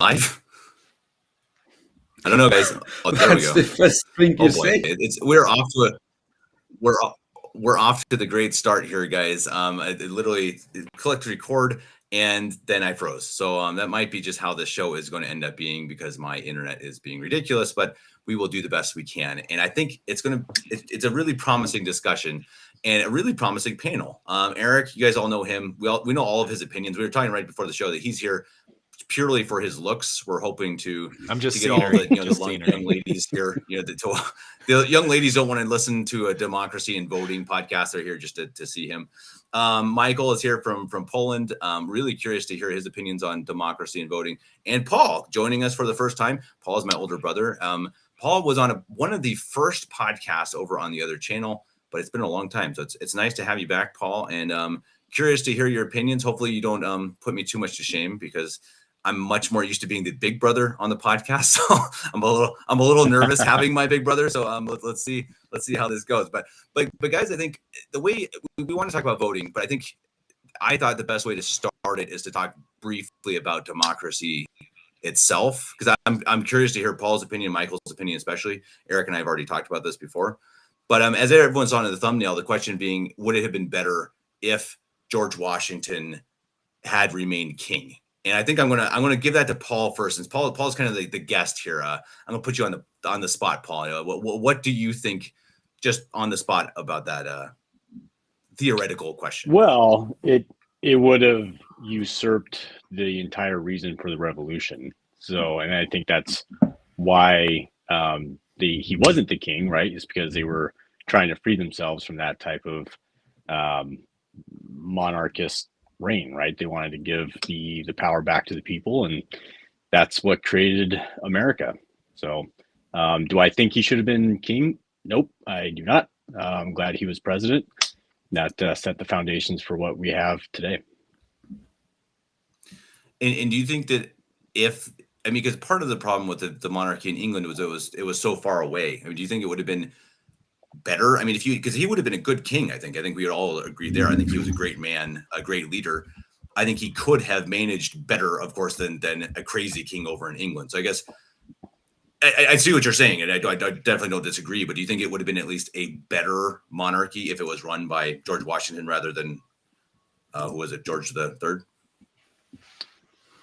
live? I don't know, guys. Oh, there we That's go. the first thing you boy, say. we're off to the great start here, guys. It literally clicked record and then I froze. So that might be just how this show is going to end up being because my internet is being ridiculous. But we will do the best we can, and I think it's a really promising discussion and a really promising panel. Eric, you guys all know him. We know all of his opinions. We were talking right before the show that he's here purely for his looks. We're hoping to get all the young ladies here. The young ladies don't want to listen to a democracy and voting podcast. They're here just to see him. Michael is here from Poland. Really curious to hear his opinions on democracy and voting. And Paul joining us for the first time. Paul is my older brother. Paul was on one of the first podcasts over on the other channel, but it's been a long time. So it's nice to have you back, Paul. And curious to hear your opinions. Hopefully you don't put me too much to shame because I'm much more used to being the big brother on the podcast. So I'm a little nervous having my big brother. So let's see how this goes. But guys, I think the way we want to talk about voting, but I thought the best way to start it is to talk briefly about democracy itself, because I'm curious to hear Paul's opinion, Michael's opinion, especially. Eric and I have already talked about this before. But as everyone's on in the thumbnail, the question being, would it have been better if George Washington had remained king? And I think I'm gonna give that to Paul first, since Paul's kind of the guest here. I'm gonna put you on the spot, Paul. What do you think, just on the spot, about that theoretical question? Well, it would have usurped the entire reason for the revolution. So, and I think that's why he wasn't the king, right? It's because they were trying to free themselves from that type of monarchist reign, right? They wanted to give the power back to the people, and that's what created America. So do I think he should have been king? Nope, I do not. I'm glad he was president. That set the foundations for what we have today. And do you think that because part of the problem with the monarchy in England was it was so far away. Do you think it would have been better? Because he would have been a good king. I think we would all agree there. I think he was a great man, a great leader. I think he could have managed better, of course, than a crazy king over in England. So I guess I see what you're saying, and I definitely don't disagree. But do you think it would have been at least a better monarchy if it was run by George Washington rather than who was it, George III?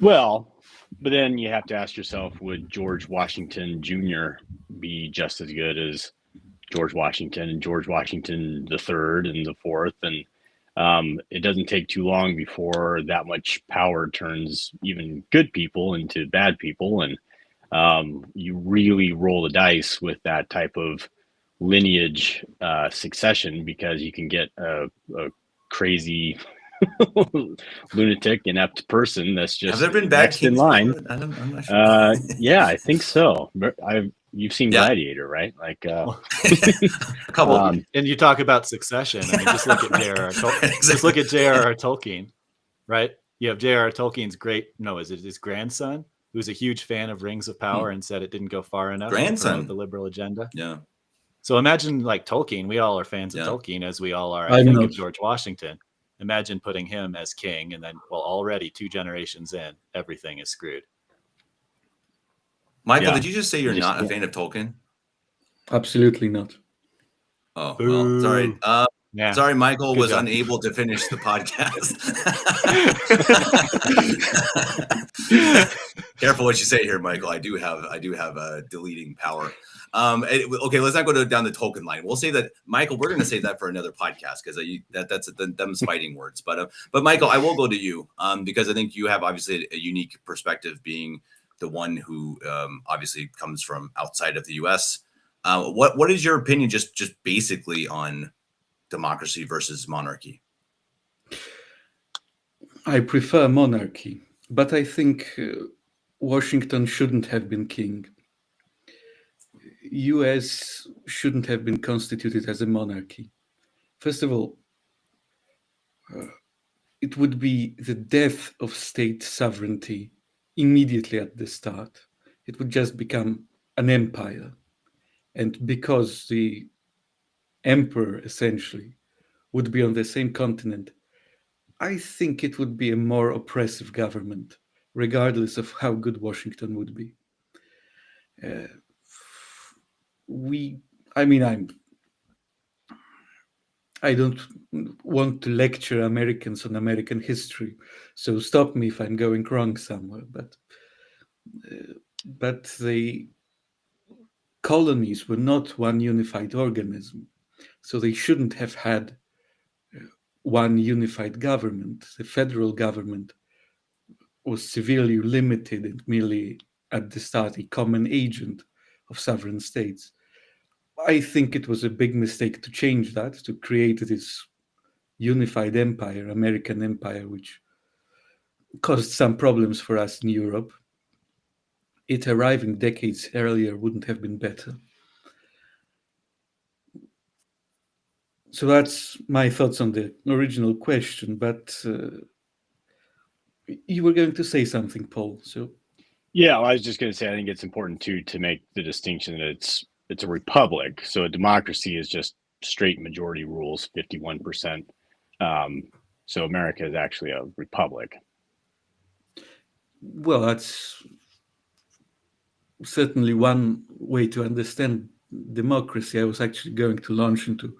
Well, but then you have to ask yourself, would George Washington Jr. be just as good as George Washington and George Washington the third and the fourth? And it doesn't take too long before that much power turns even good people into bad people. And you really roll the dice with that type of lineage succession, because you can get a crazy lunatic, inept person that's just have there been bad next in line. I'm not sure. Yeah, I think so. You've seen Gladiator, right? Like a couple. And you talk about succession. Just look at J.R.R. Just look at J.R.R. Tolkien, right? You have J.R.R. Tolkien's his grandson, who's a huge fan of Rings of Power and said it didn't go far enough grandson for the liberal agenda. Yeah. So imagine, like, Tolkien. We all are fans of Tolkien, as we all are, of George Washington. Imagine putting him as king, and then, already 2 generations in, everything is screwed. Michael, did you just say you're not a fan of Tolkien? Absolutely not. Oh, well, sorry. Sorry, Michael was unable to finish the podcast. Careful what you say here, Michael. I do have deleting power. Okay, let's not go down the Tolkien line. We'll say that, Michael, we're going to save that for another podcast, because that's them's fighting words. But Michael, I will go to you because I think you have obviously a unique perspective, being the one who obviously comes from outside of the U.S. What is your opinion, just basically, on democracy versus monarchy? I prefer monarchy, but I think Washington shouldn't have been king. U.S. shouldn't have been constituted as a monarchy. First of all, it would be the death of state sovereignty immediately at the start. It would just become an empire. And because the emperor essentially would be on the same continent, I think it would be a more oppressive government regardless of how good Washington would be. I don't want to lecture Americans on American history, so stop me if I'm going wrong somewhere. But the colonies were not one unified organism, so they shouldn't have had one unified government. The federal government was severely limited and merely at the start a common agent of sovereign states. I think it was a big mistake to change that, to create this unified empire, American empire, which caused some problems for us in Europe. It arriving decades earlier wouldn't have been better. So that's my thoughts on the original question, but you were going to say something, Paul. So yeah, well, I was just going to say I think it's important too to make the distinction that it's a republic. So a democracy is just straight majority rules, 51%. So America is actually a republic. Well, that's certainly one way to understand democracy. I was actually going to launch into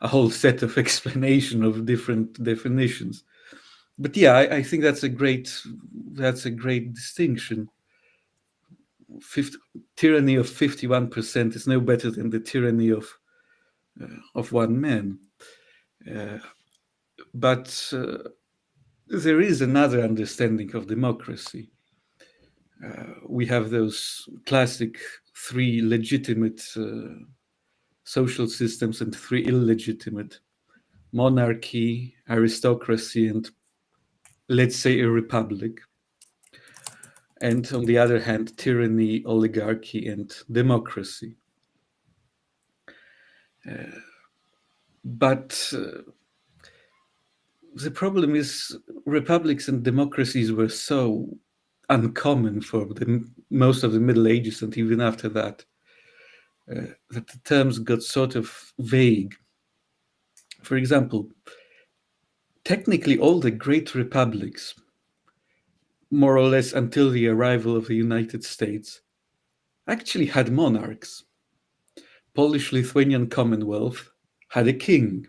a whole set of explanation of different definitions. But yeah, I think that's a great distinction. Tyranny of 51% is no better than the tyranny of one man. But there is another understanding of democracy. We have those classic three legitimate social systems and three illegitimate: monarchy, aristocracy, and let's say a republic. And on the other hand, tyranny, oligarchy, and democracy. But the problem is republics and democracies were so uncommon for most of the Middle Ages and even after that, that the terms got sort of vague. For example, technically all the great republics, more or less until the arrival of the United States, actually had monarchs. Polish-Lithuanian Commonwealth had a king.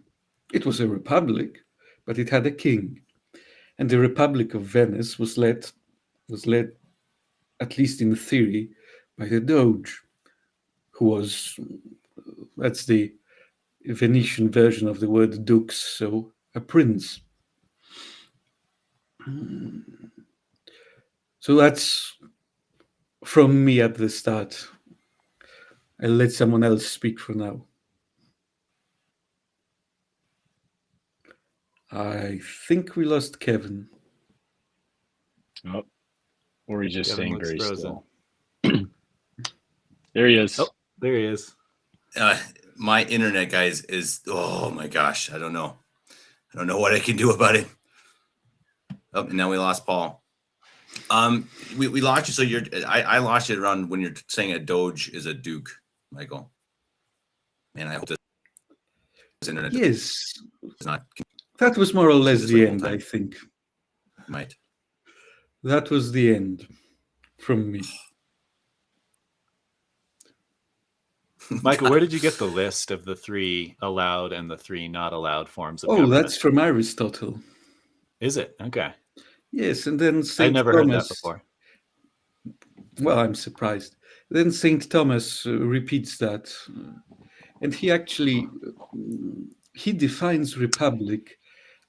It was a republic, but it had a king. And the Republic of Venice was led, at least in theory, by the Doge, who was, that's the Venetian version of the word dux, so a prince. So that's from me at the start. I'll let someone else speak for now. I think we lost Kevin. Oh, or he's just Kevin staying looks very frozen. still. There he is. Oh, there he is. My internet, guys, is, oh my gosh, I don't know what I can do about it. Oh, and now we lost Paul. We lost you. So I lost you around when you're saying a Doge is a Duke, Michael. Man, I hope this internet Yes, is not. that was more or less this the like end, full-time. I think. Might. That was the end from me. Michael, where did you get the list of the 3 allowed and the 3 not allowed forms of Oh, government? that's from Aristotle. Is it? Okay. Yes, and then I St. never Thomas. heard that before. Well, I'm surprised. Then St. Thomas repeats that. And he actually, he defines republic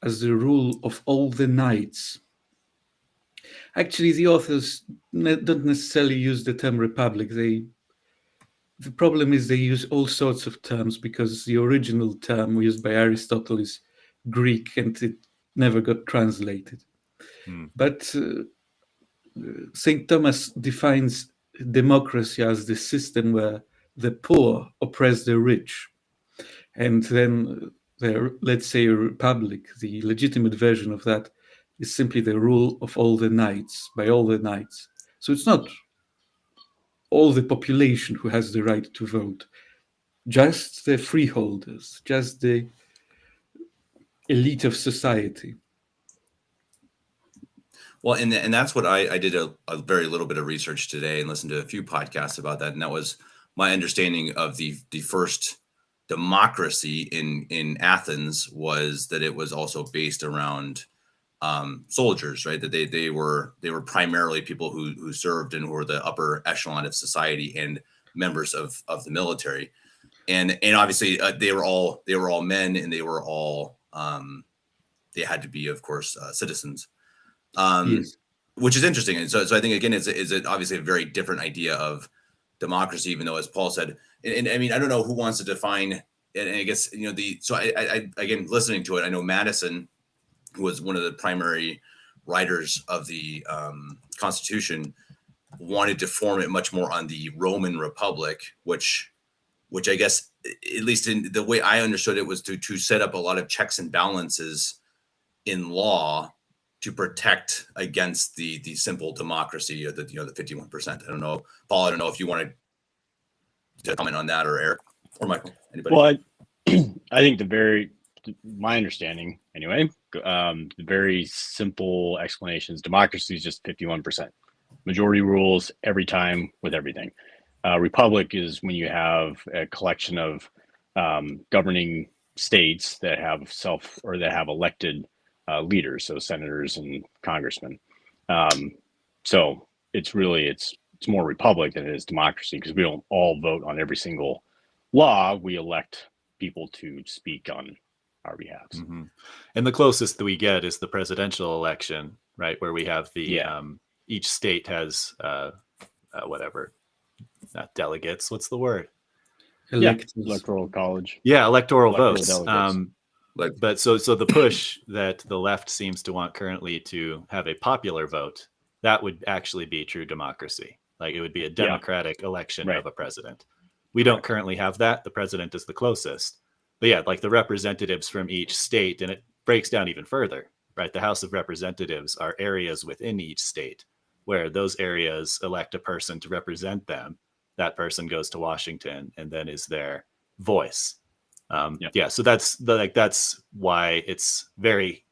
as the rule of all the knights. Actually, the authors don't necessarily use the term republic. The problem is they use all sorts of terms because the original term used by Aristotle is Greek and it never got translated. But St. Thomas defines democracy as the system where the poor oppress the rich. And then, let's say, a republic, the legitimate version of that is simply the rule of all the knights, by all the knights. So it's not all the population who has the right to vote, just the freeholders, just the elite of society. Well, and that's what I did a very little bit of research today and listened to a few podcasts about that, and that was my understanding of the first democracy in Athens was that it was also based around soldiers, right? That they were primarily people who served and were the upper echelon of society and members of the military, and obviously they were all men, and they were all they had to be, of course, citizens. Yes. Which is interesting. And so I think, again, is it obviously a very different idea of democracy, even though, as Paul said, and I mean, I don't know who wants to define, and I guess, so I again, listening to it, I know Madison, who was one of the primary writers of the Constitution, wanted to form it much more on the Roman Republic, which I guess, at least in the way I understood it, was to set up a lot of checks and balances in law to protect against the simple democracy of the 51%. I don't know, Paul. I don't know if you wanted to comment on that, or Eric, or Michael. Anybody? Well, I think my understanding anyway, the very simple explanation is democracy is just 51%. Majority rules every time with everything. Republic is when you have a collection of governing states that have elected leaders, so senators and congressmen. So it's more republic than it is democracy, because we don't all vote on every single law. We elect people to speak on our behalf. Mm-hmm. And the closest that we get is the presidential election, right? Where we have the each state has whatever, not delegates. What's the word? Electoral college. Yeah, electoral votes. Delegates. But so the push that the left seems to want currently to have a popular vote, that would actually be true democracy. Like, it would be a democratic election of a president. We don't currently have that. The president is the closest. But yeah, like the representatives from each state, and it breaks down even further, right? The House of Representatives are areas within each state where those areas elect a person to represent them. That person goes to Washington and then is their voice. So that's why it's very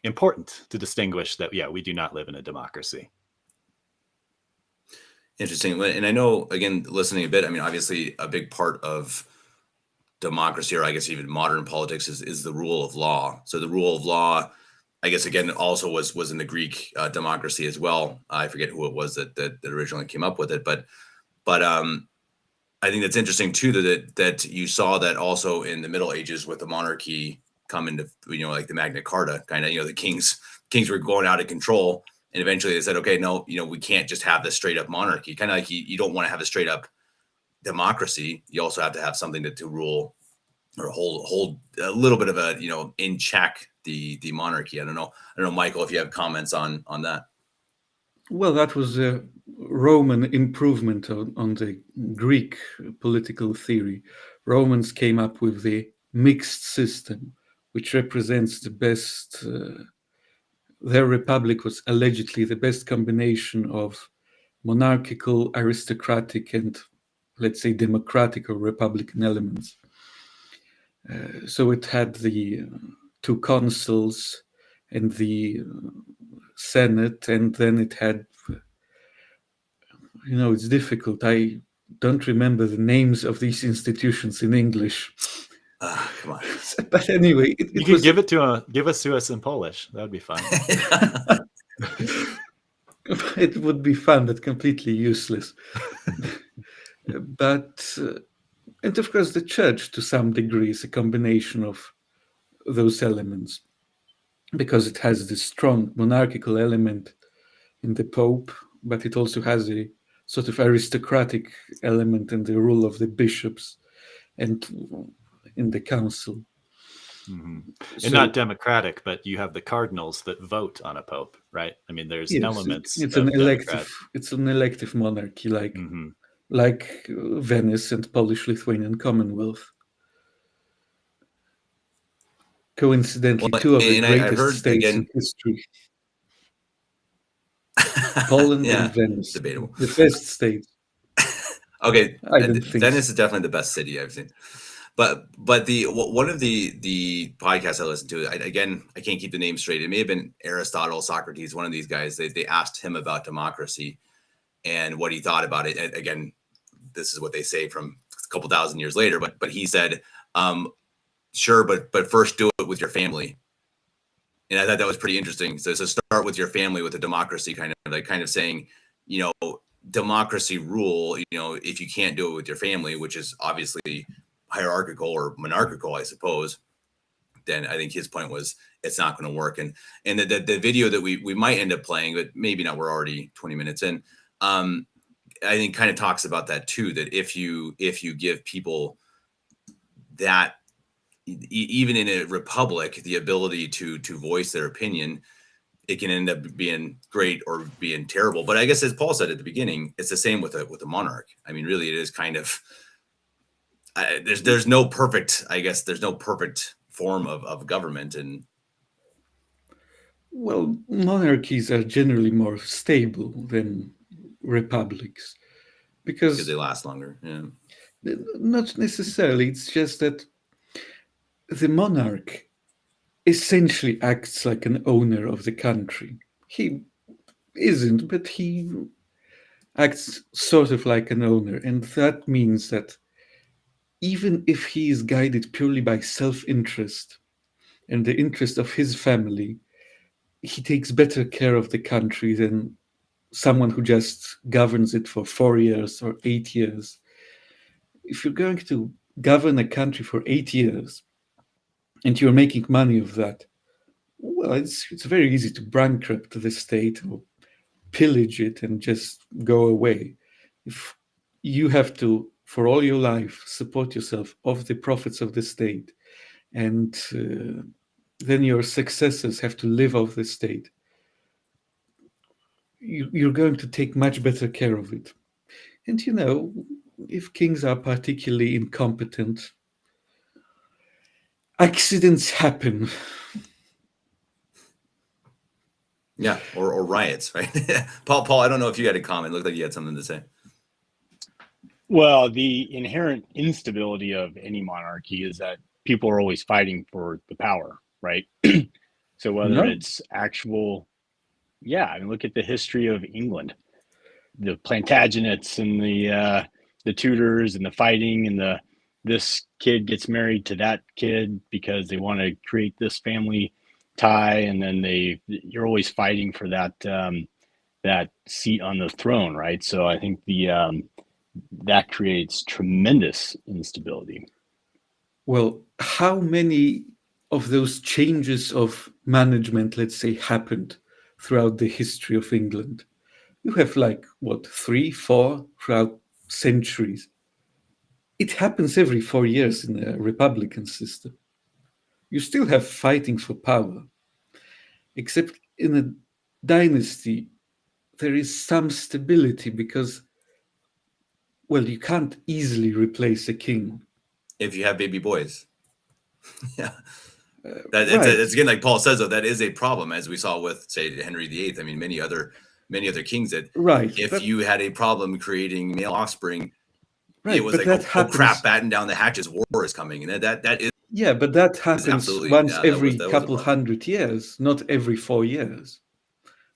important to distinguish that, we do not live in a democracy. Interesting. And I know, again, listening a bit, I mean, obviously a big part of democracy, or I guess even modern politics, is the rule of law. So the rule of law, I guess, again, also was in the Greek democracy as well. I forget who it was that originally came up with it, but I think that's interesting too, that you saw that also in the Middle Ages with the monarchy come into, like the Magna Carta, kind of, the kings were going out of control, and eventually they said, okay, no, we can't just have this straight up monarchy. Kind of like you don't want to have a straight up democracy. You also have to have something to rule or hold a little bit of a, in check the monarchy. I don't know, Michael, if you have comments on that. Well, that was a Roman improvement on the Greek political theory. Romans came up with the mixed system, which represents the best. Their republic was allegedly the best combination of monarchical, aristocratic, and, let's say, democratic or republican elements. So it had the two consuls and the Senate, and then it had, it's difficult. I don't remember the names of these institutions in English. Come on. But anyway, you can give us to us in Polish. That would be fun. It would be fun, but completely useless. But and of course, the church, to some degree, is a combination of those elements, because it has this strong monarchical element in the Pope, but it also has a sort of aristocratic element in the rule of the bishops and in the council. Mm-hmm. And not democratic, but you have the cardinals that vote on a pope, right? I mean, there's elements. It's an elective monarchy, like Venice and Polish-Lithuanian Commonwealth. Coincidentally, two of the greatest states in history. Poland and Venice. Debatable. The best states. Okay. I don't think Venice is definitely the best city I've seen. but one of the podcasts I listened to, again, I can't keep the name straight. It may have been Aristotle, Socrates, one of these guys. They asked him about democracy and what he thought about it. And again, this is what they say from a couple thousand years later. But he said, sure, but first do it with your family. And I thought that was pretty interesting. So start with your family with a democracy, kind of saying, democracy rule, if you can't do it with your family, which is obviously hierarchical or monarchical, I suppose, then I think his point was it's not going to work. And the video that we might end up playing, but maybe not, we're already 20 minutes in, I think kind of talks about that too, that if you give people that, even in a republic, the ability to voice their opinion, it can end up being great or being terrible. But I guess, as Paul said at the beginning, it's the same with a monarch. I mean, really, it is kind of, there's no perfect, I guess there's no perfect form of government. And well, monarchies are generally more stable than republics because they last longer. Yeah. Not necessarily. It's just that the monarch essentially acts like an owner of the country. He isn't, but he acts sort of like an owner. And that means that even if he is guided purely by self-interest and the interest of his family, he takes better care of the country than someone who just governs it for 4 years or 8 years. If you're going to govern a country for 8 years and you're making money of that, well, it's very easy to bankrupt the state or pillage it and just go away. If you have to, for all your life, support yourself off the profits of the state, and then your successors have to live off the state, you're going to take much better care of it. And if kings are particularly incompetent, accidents happen. Yeah, or riots, right? Paul, I don't know if you had a comment. It looked like you had something to say. Well, the inherent instability of any monarchy is that people are always fighting for the power, right? So whether it's actual, I mean, look at the history of England, the Plantagenets and the Tudors and the fighting, and this kid gets married to that kid because they want to create this family tie, and then you're always fighting for that seat on the throne, right? So I think that creates tremendous instability. Well, how many of those changes of management, let's say, happened throughout the history of England? You have 3, 4 throughout centuries. It happens every 4 years in a republican system. You still have fighting for power, except in a dynasty, there is some stability because, well, you can't easily replace a king. If you have baby boys. Yeah. Right. It's again, like Paul says, though, that is a problem, as we saw with, say, Henry VIII. I mean, many other kings that, right, if you had a problem creating male offspring, right, it was like, oh crap, batten down the hatches, war is coming. And that is. Yeah, but that happens once every couple hundred years, not every 4 years.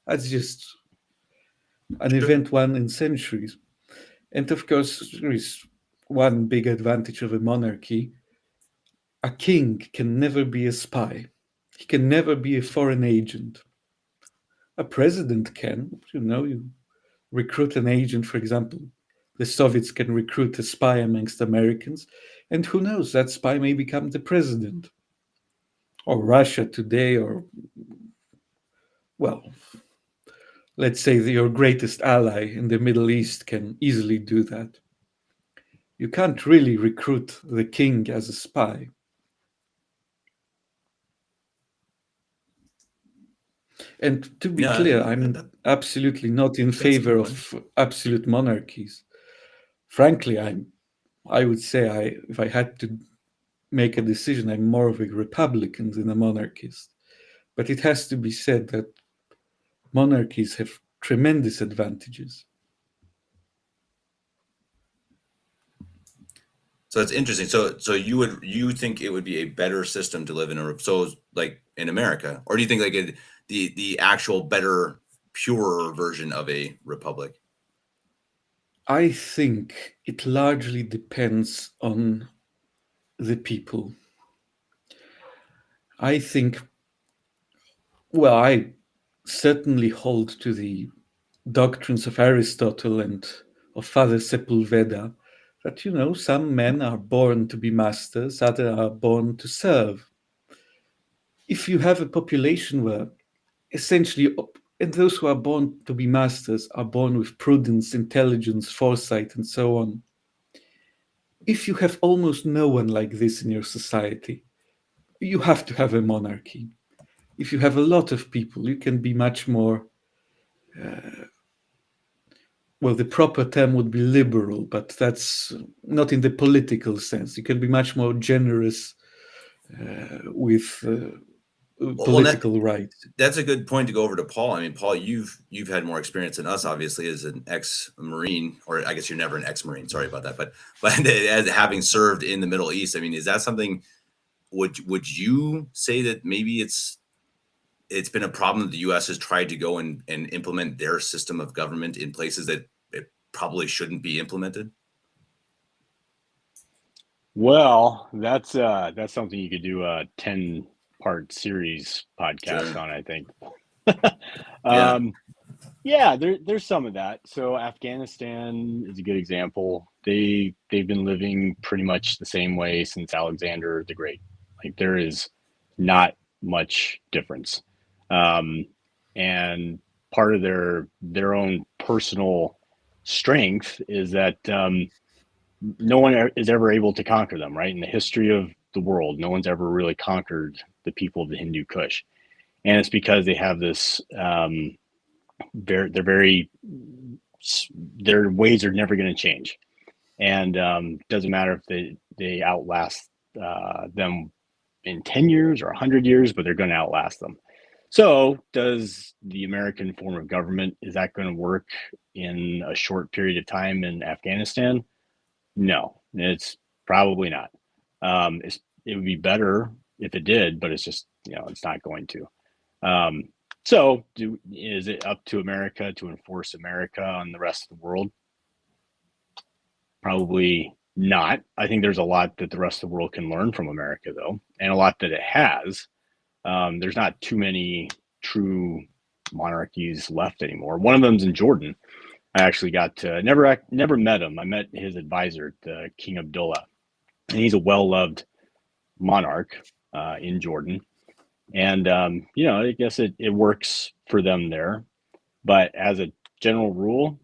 That's just an event one in centuries. And of course, there is one big advantage of a monarchy. A king can never be a spy. He can never be a foreign agent. A president can, you recruit an agent, for example. The Soviets can recruit a spy amongst Americans, and who knows, that spy may become the president. Or Russia today, or, well, let's say your greatest ally in the Middle East can easily do that. You can't really recruit the king as a spy. And to be clear, I'm absolutely not in favor of absolute monarchies. Frankly, I would say if I had to make a decision, I'm more of a Republican than a monarchist. But it has to be said that monarchies have tremendous advantages. So it's interesting. So you think it would be a better system to live in like in America, or do you think like the actual better, purer version of a republic? I think it largely depends on the people. I think, well, I certainly hold to the doctrines of Aristotle and of Father Sepulveda that, some men are born to be masters, others are born to serve. If you have a population where essentially, and those who are born to be masters are born with prudence, intelligence, foresight, and so on. If you have almost no one like this in your society, you have to have a monarchy. If you have a lot of people, you can be much more, well, the proper term would be liberal, but that's not in the political sense. You can be much more generous with political rights. That's a good point to go over to Paul. I mean, Paul, you've had more experience than us, obviously, as an ex-Marine, or I guess you're never an ex-Marine. Sorry about that, but as having served in the Middle East, I mean, is that something? Would you say that maybe it's been a problem that the U.S. has tried to go and implement their system of government in places that it probably shouldn't be implemented? Well, that's something you could do a 10-part series podcast on, I think. Yeah, there's some of that. So Afghanistan is a good example. They've been living pretty much the same way since Alexander the Great. Like there is not much difference. And part of their own personal strength is that no one is ever able to conquer them, right? In the history of the world, no one's ever really conquered the people of the Hindu Kush. And it's because they have this, their ways are never going to change. And doesn't matter if they outlast them in 10 years or 100 years, but they're going to outlast them. So does the American form of government, is that going to work in a short period of time in Afghanistan? No, it's probably not. It would be better if it did, but it's just, it's not going to. So is it up to America to enforce America on the rest of the world? Probably not. I think there's a lot that the rest of the world can learn from America, though, and a lot that it has. There's not too many true monarchies left anymore. One of them's in Jordan. I actually got to never met him. I met his advisor, the King Abdullah, and he's a well-loved monarch in Jordan. And I guess it works for them there. But as a general rule,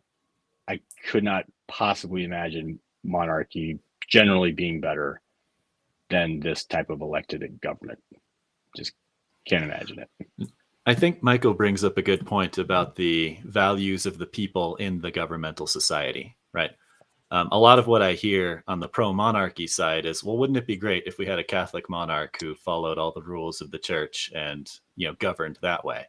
I could not possibly imagine monarchy generally being better than this type of elected government. Just can't imagine it. I think Michael brings up a good point about the values of the people in the governmental society, right? A lot of what I hear on the pro-monarchy side is, well, wouldn't it be great if we had a Catholic monarch who followed all the rules of the church and, governed that way?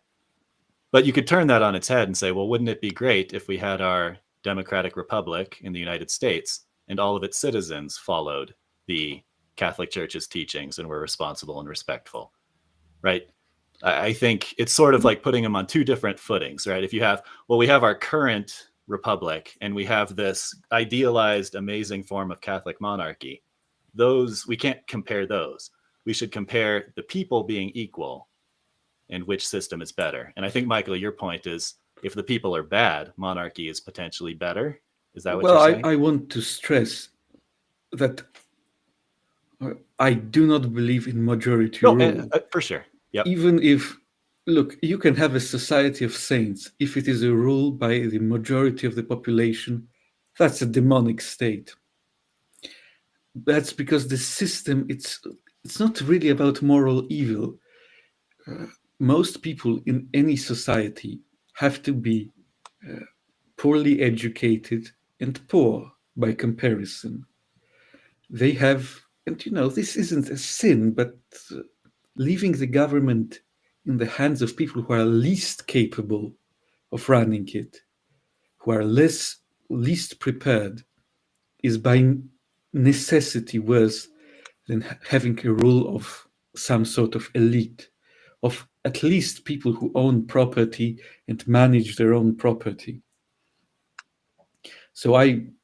But you could turn that on its head and say, well, wouldn't it be great if we had our democratic republic in the United States and all of its citizens followed the Catholic Church's teachings and were responsible and respectful, right? I think it's sort of like putting them on two different footings, right? If you have, we have our current republic and we have this idealized, amazing form of Catholic monarchy. We can't compare those. We should compare the people being equal and which system is better. And I think, Michael, your point is if the people are bad, monarchy is potentially better. Is that what you're saying? I want to stress that I do not believe in majority rule. For sure. Yep. Even if, look, you can have a society of saints. If it is a rule by the majority of the population, that's a demonic state. That's because the system, it's not really about moral evil. Most people in any society have to be poorly educated and poor by comparison. They have, and this isn't a sin, but leaving the government in the hands of people who are least capable of running it, who are least prepared, is by necessity worse than having a rule of some sort of elite, of at least people who own property and manage their own property. So and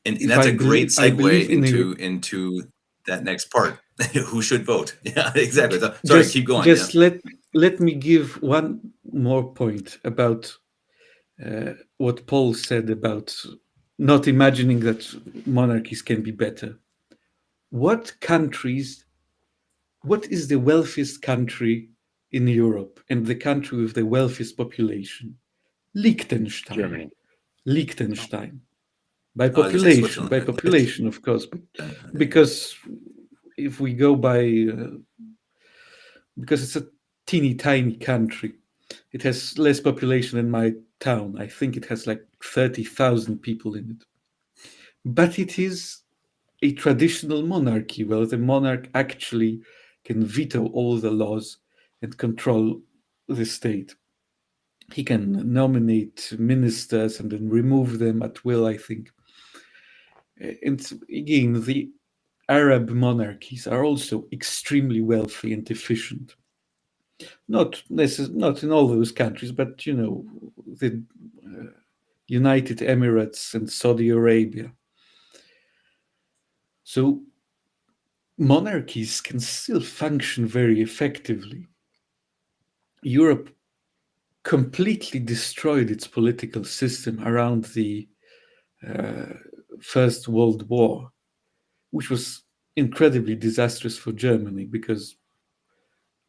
that's a great segue into that next part. Who should vote? Yeah, exactly. Sorry, keep going. Just let me give one more point about what Paul said about not imagining that monarchies can be better. What is the wealthiest country in Europe and the country with the wealthiest population? Liechtenstein. Germany. Liechtenstein. By population, of course, but because if we go by, because it's a teeny tiny country, it has less population than my town. I think it has like 30,000 people in it. But it is a traditional monarchy where the monarch actually can veto all the laws and control the state. He can nominate ministers and then remove them at will, I think. And again, the Arab monarchies are also extremely wealthy and efficient. Not in all those countries, but the United Emirates and Saudi Arabia. So monarchies can still function very effectively. Europe completely destroyed its political system around the First World War, which was incredibly disastrous for Germany because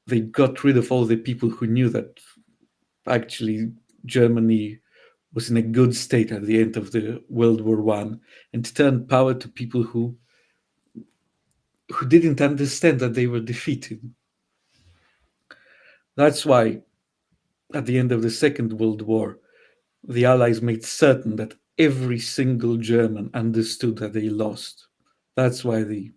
they got rid of all the people who knew that actually Germany was in a good state at the end of the World War I, and turned power to people who didn't understand that they were defeated. That's why at the end of the Second World War, the Allies made certain that every single German understood that they lost. That's why the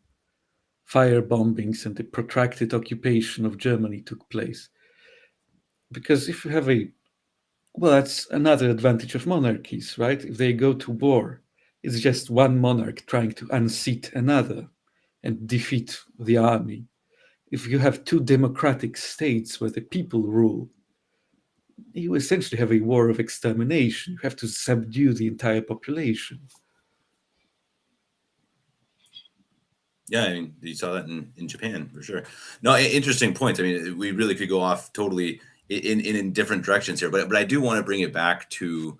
fire bombings and the protracted occupation of Germany took place. Because if you have that's another advantage of monarchies, right? If they go to war, it's just one monarch trying to unseat another and defeat the army. If you have two democratic states where the people rule, you essentially have a war of extermination. You have to subdue the entire population. Yeah, I mean, you saw that in Japan for sure. No, interesting points. I mean, we really could go off totally in different directions here, but I do want to bring it back to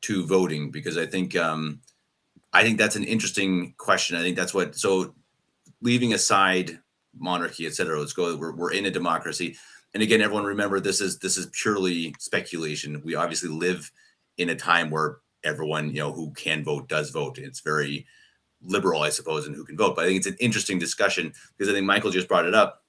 voting because I think that's an interesting question. I think that's what. So, leaving aside monarchy, etc., let's go. We're in a democracy, and again, everyone remember this is purely speculation. We obviously live in a time where everyone who can vote does vote. It's very liberal, I suppose, and who can vote. But I think it's an interesting discussion because I think Michael just brought it up.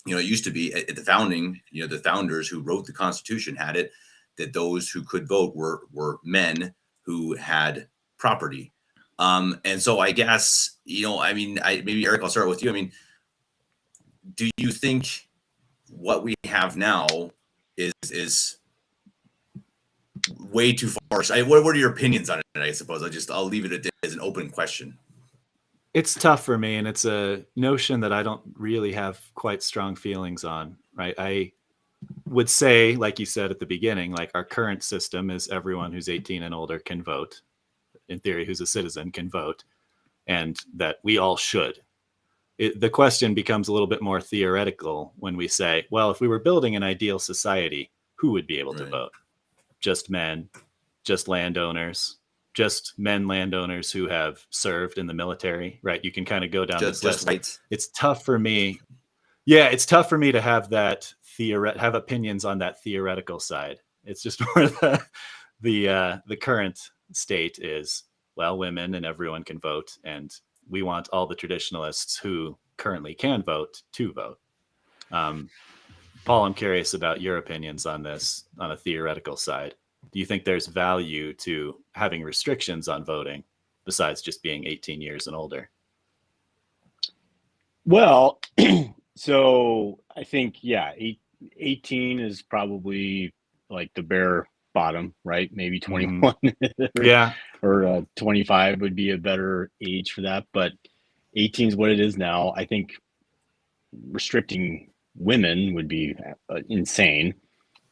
It used to be at the founding, the founders who wrote the Constitution had it that those who could vote were men who had property. And so I guess, maybe Eric, I'll start with you. I mean, do you think what we have now is way too far? What are your opinions on it? I suppose I'll leave it as an open question. It's tough for me, and it's a notion that I don't really have quite strong feelings on, right? I would say, like you said at the beginning, like our current system is everyone who's 18 and older can vote. In theory, who's a citizen can vote, and that we all should. The question becomes a little bit more theoretical when we say, well, if we were building an ideal society, who would be able to vote? Just men, just landowners, just men landowners who have served in the military, right? You can kind of go down this list. Whites. It's tough for me. Yeah, it's tough for me to have that have opinions on that theoretical side. It's just where the current state is, well, women and everyone can vote, and we want all the traditionalists who currently can vote to vote. Paul, I'm curious about your opinions on this on a theoretical side. Do you think there's value to having restrictions on voting besides just being 18 years and older? Well, so I think, 18 is probably like the bare bottom, right? Maybe 21. Yeah. or 25 would be a better age for that. But 18 is what it is now. I think restricting women would be insane.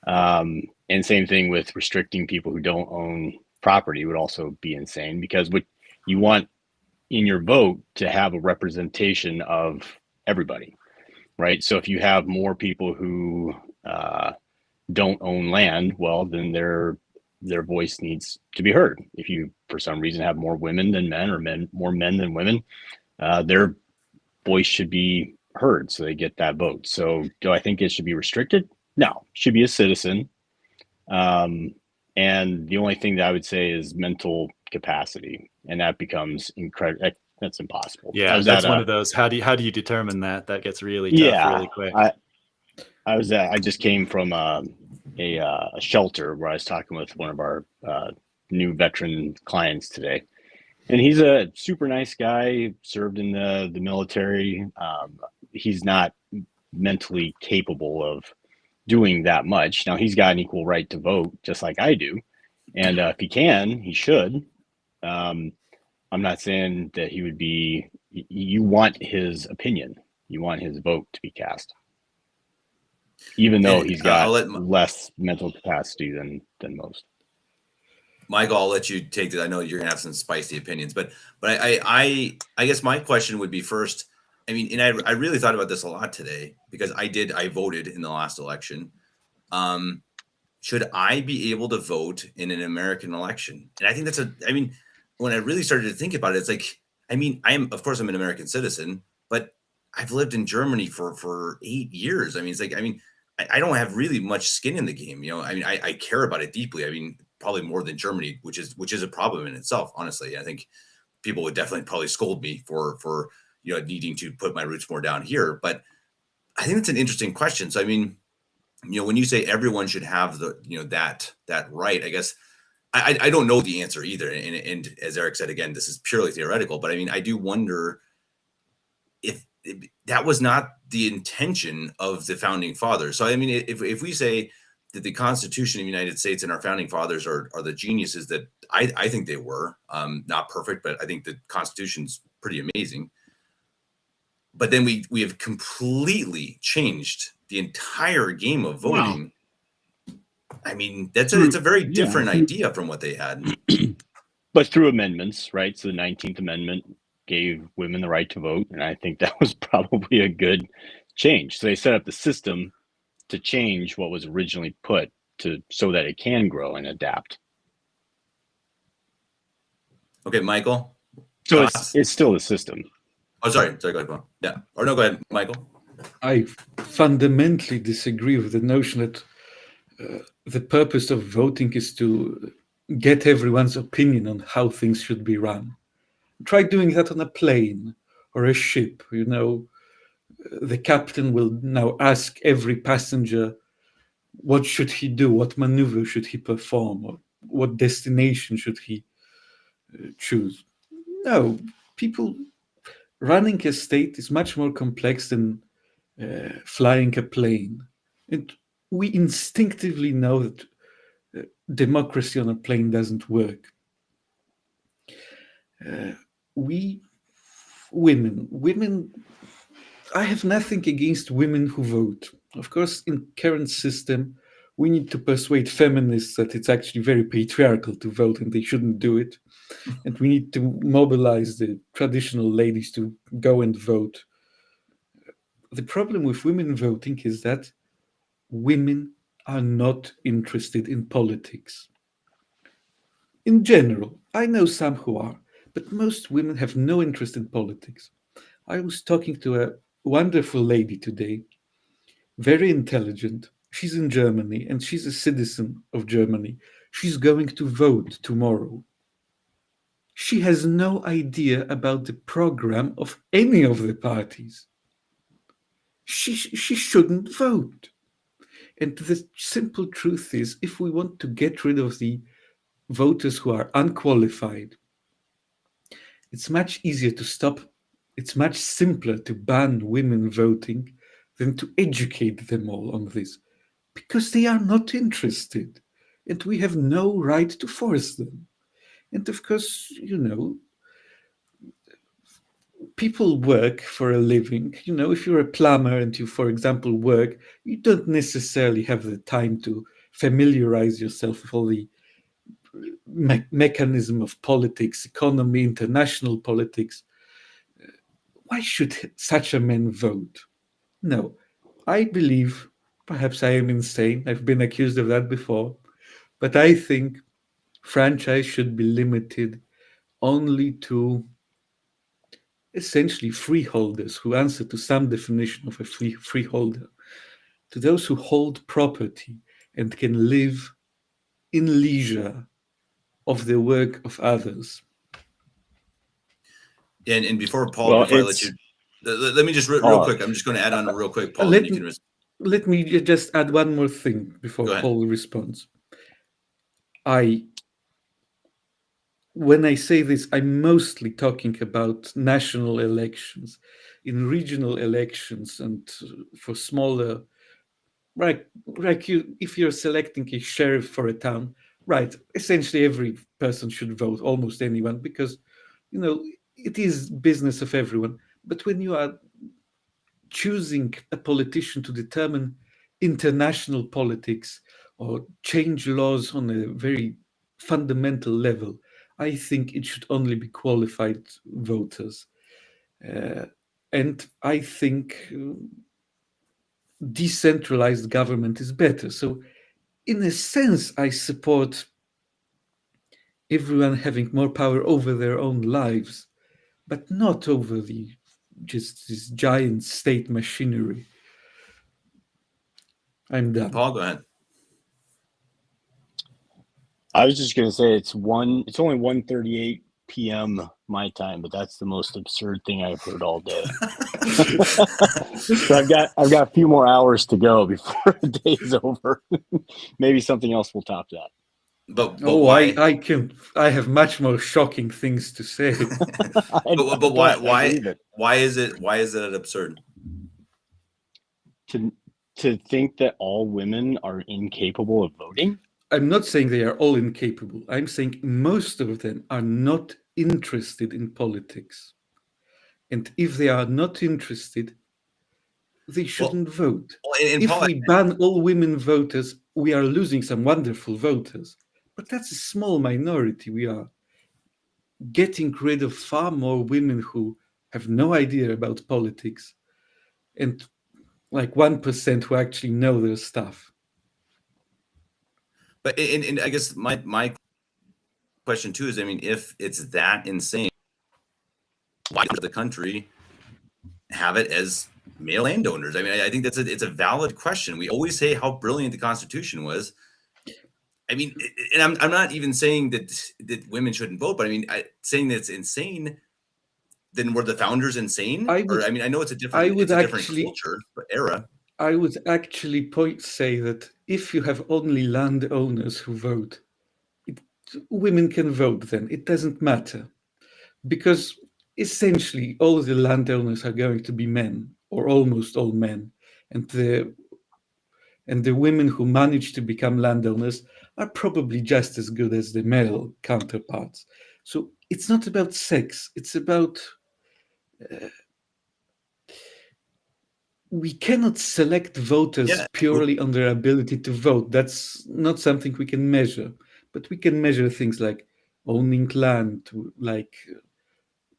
And same thing with restricting people who don't own property would also be insane, because what you want in your vote to have a representation of everybody, right? So if you have more people who don't own land, well, then their voice needs to be heard. If you, for some reason, have more women than men, or more men than women, their voice should be heard, so they get that vote. So do I think it should be restricted? No, should be a citizen. And the only thing that I would say is mental capacity, and that becomes incredible. That's impossible. Yeah, that's one of those. How do you determine that? That gets really tough really quick. I just came from a shelter where I was talking with one of our new veteran clients today, and he's a super nice guy, served in the military. He's not mentally capable of doing that much. Now, he's got an equal right to vote, just like I do, and if he can, he should. I'm not saying that he would be. You want his opinion. You want his vote to be cast, even though he's got less mental capacity than most. Michael, I'll let you take that. I know you're gonna have some spicy opinions, but I guess my question would be first. I mean, and I really thought about this a lot today, because I voted in the last election. Should I be able to vote in an American election? And I think when I really started to think about it, it's like, of course I'm an American citizen, but I've lived in Germany for 8 years. I don't have really much skin in the game. I care about it deeply. Probably more than Germany, which is a problem in itself. Honestly, I think people would definitely probably scold me for needing to put my roots more down here. But I think it's an interesting question. So, when you say everyone should have that right, I guess I don't know the answer either. And as Eric said, again, this is purely theoretical, but I do wonder if that was not the intention of the founding fathers. So, if we say that the Constitution of the United States and our founding fathers are the geniuses that I think they were, not perfect, but I think the Constitution's pretty amazing. But then we have completely changed the entire game of voting. Wow. It's a very different idea from what they had. But through amendments, right? So the 19th Amendment gave women the right to vote, and I think that was probably a good change. So they set up the system to change what was originally put so that it can grow and adapt. Okay, Michael. So it's still a system. Oh, sorry. Go ahead. Yeah. Or no, go ahead, Michael. I fundamentally disagree with the notion that the purpose of voting is to get everyone's opinion on how things should be run. Try doing that on a plane or a ship. The captain will now ask every passenger, what should he do? What maneuver should he perform? Or what destination should he choose? No, running a state is much more complex than flying a plane. And we instinctively know that democracy on a plane doesn't work. Women, I have nothing against women who vote. Of course, in current system, we need to persuade feminists that it's actually very patriarchal to vote and they shouldn't do it. And we need to mobilize the traditional ladies to go and vote. The problem with women voting is that women are not interested in politics. In general, I know some who are, but most women have no interest in politics. I was talking to a wonderful lady today, very intelligent. She's in Germany and she's a citizen of Germany. She's going to vote tomorrow. She has no idea about the program of any of the parties. She shouldn't vote. And the simple truth is, if we want to get rid of the voters who are unqualified, it's much easier to stop. It's much simpler to ban women voting than to educate them all on this, because they are not interested and we have no right to force them. And of course, people work for a living. If you're a plumber and you, for example, work, you don't necessarily have the time to familiarize yourself with all the mechanism of politics, economy, international politics. Why should such a man vote? No, I believe, perhaps I am insane, I've been accused of that before, but I think franchise should be limited only to essentially freeholders who answer to some definition of a freeholder, to those who hold property and can live in leisure of the work of others. And before Paul, Well, before I let you, let me just real quick. I'm just going to add on real quick, Paul. Let me just add one more thing before Paul responds. When I say this, I'm mostly talking about national elections. In regional elections and for smaller, if you're selecting a sheriff for a town, right, essentially every person should vote, almost anyone, because, it is business of everyone. But when you are choosing a politician to determine international politics or change laws on a very fundamental level, I think it should only be qualified voters. And I think decentralized government is better. So in a sense, I support everyone having more power over their own lives, but not over just this giant state machinery. I'm done. Paul, go ahead. I was just going to say it's only 1:38 p.m. my time, but that's the most absurd thing I've heard all day. So I've got a few more hours to go before the day's over. Maybe something else will top that. But why? I have much more shocking things to say. but why is it absurd? To think that all women are incapable of voting? I'm not saying they are all incapable. I'm saying most of them are not interested in politics. And if they are not interested, they shouldn't vote. If we ban all women voters, we are losing some wonderful voters. But that's a small minority. We are getting rid of far more women who have no idea about politics and like 1% who actually know their stuff. But and I guess my question too is, I mean, if it's that insane, why does the country have it as male landowners? I mean, I think it's a valid question. We always say how brilliant the Constitution was. I mean, and I'm not even saying that women shouldn't vote, but I mean, saying that it's insane. Then were the founders insane? I know it's a different culture, but era. I would actually say that if you have only landowners who vote, women can vote then. It doesn't matter. Because essentially all the landowners are going to be men, or almost all men. And the women who manage to become landowners are probably just as good as the male counterparts. So it's not about sex. It's about... we cannot select voters purely on their ability to vote. That's not something we can measure. But we can measure things like owning land, like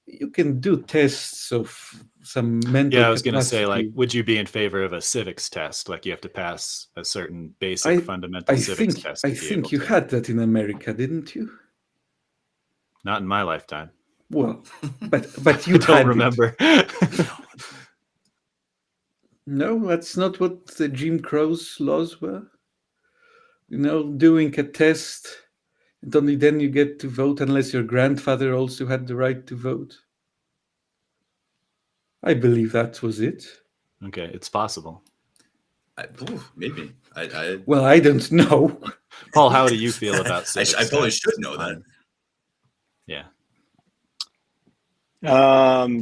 you can do tests of some mental I was going to say, like, would you be in favor of a civics test? Like you have to pass a certain basic fundamental civics test. I think you had that in America, didn't you? Not in my lifetime. Well, but you don't remember. No, that's not what the Jim Crow's laws were. Doing a test, and only then you get to vote unless your grandfather also had the right to vote. I believe that was it. Okay, it's possible. Maybe. Well, I don't know. Paul, how do you feel about civics? I probably should know that. Yeah.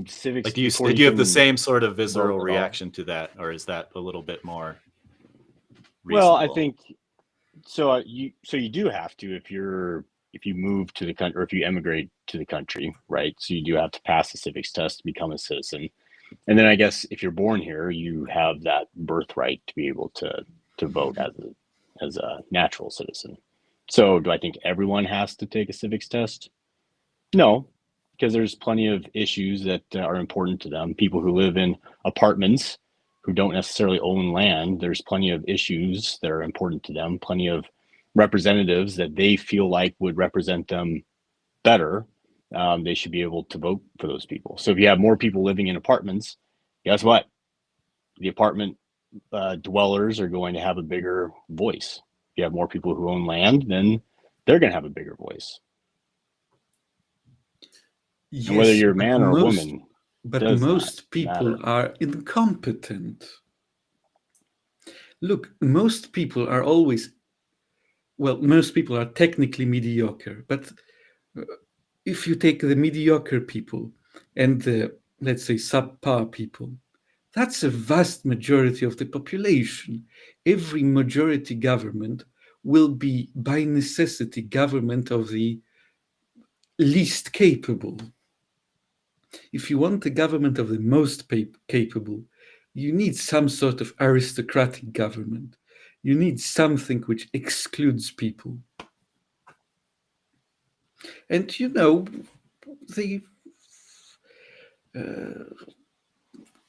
Civics. Like, do you have the same sort of visceral reaction to that, or is that a little bit more reasonable? Well, I think so. You do have to if you're if you move to the country or if you emigrate to the country, right? So you do have to pass the civics test to become a citizen. And then I guess if you're born here, you have that birthright to be able to vote as a natural citizen. So do I think everyone has to take a civics test? No, because there's plenty of issues that are important to them. People who live in apartments who don't necessarily own land, there's plenty of issues that are important to them, plenty of representatives that they feel like would represent them better. They should be able to vote for those people. So if you have more people living in apartments, guess what? The apartment dwellers are going to have a bigger voice. If you have more people who own land, then they're going to have a bigger voice. Yes, and whether you're a but man or a most- woman, But does most not people matter. are incompetent. Look, most people are always, well, most people are technically mediocre. But if you take the mediocre people and the, let's say, subpar people, that's a vast majority of the population. Every majority government will be, by necessity, government of the least capable. If you want a government of the most capable, you need some sort of aristocratic government. You need something which excludes people. And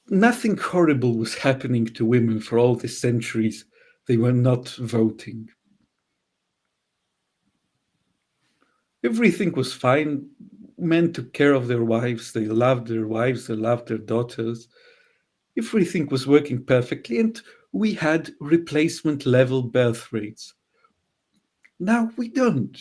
nothing horrible was happening to women for all the centuries they were not voting. Everything was fine. Men took care of their wives. They loved their wives. They loved their daughters. Everything was working perfectly, and we had replacement level birth rates. Now we don't.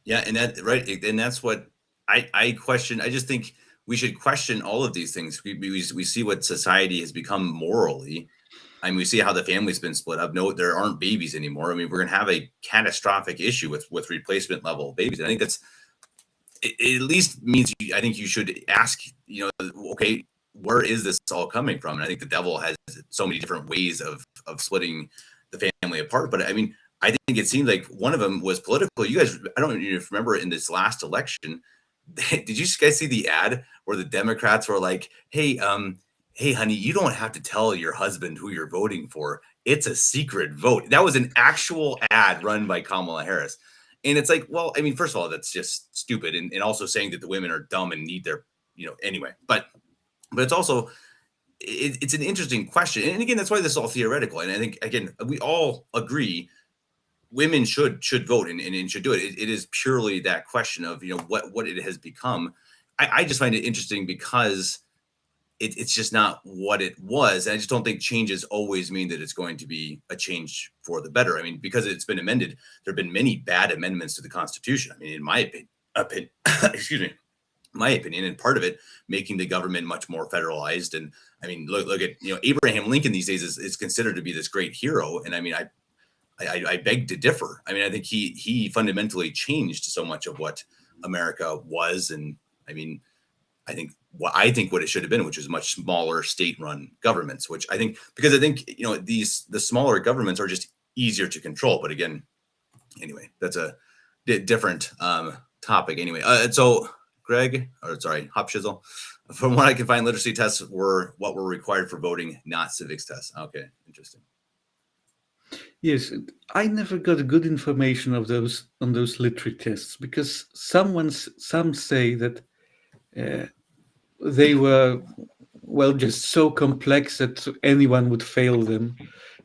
Yeah, and that's what I question. I just think we should question all of these things. We see what society has become morally. I mean, we see how the family's been split up. No, there aren't babies anymore. I mean, we're going to have a catastrophic issue with replacement level babies. And I think it at least means I think you should ask, okay, where is this all coming from? And I think the devil has so many different ways of splitting the family apart. But I mean, I think it seemed like one of them was political. You guys, I don't even remember in this last election, did you guys see the ad where the Democrats were like, hey, honey, you don't have to tell your husband who you're voting for. It's a secret vote. That was an actual ad run by Kamala Harris. And it's like, well, I mean, first of all, that's just stupid. And also saying that the women are dumb and need their, anyway. But it's also, it's an interesting question. And again, that's why this is all theoretical. And I think, again, we all agree women should vote and should do it. It is purely that question of, what it has become. I just find it interesting because it's just not what it was. And I just don't think changes always mean that it's going to be a change for the better. I mean, because it's been amended, there have been many bad amendments to the Constitution. I mean, in my opinion, excuse me, my opinion, and part of it making the government much more federalized. And I mean, look at, Abraham Lincoln these days is considered to be this great hero. And I mean, I beg to differ. I mean, I think he fundamentally changed so much of what America was. And I mean, I think what it should have been, which is much smaller state-run governments, which I think, because I think, the smaller governments are just easier to control. But again, anyway, that's a different topic anyway. So Greg, or sorry, Hop Shizzle, from what I can find, literacy tests were what were required for voting, not civics tests. Okay, interesting. Yes, I never got good information on those literary tests because some say that they were, well, just so complex that anyone would fail them.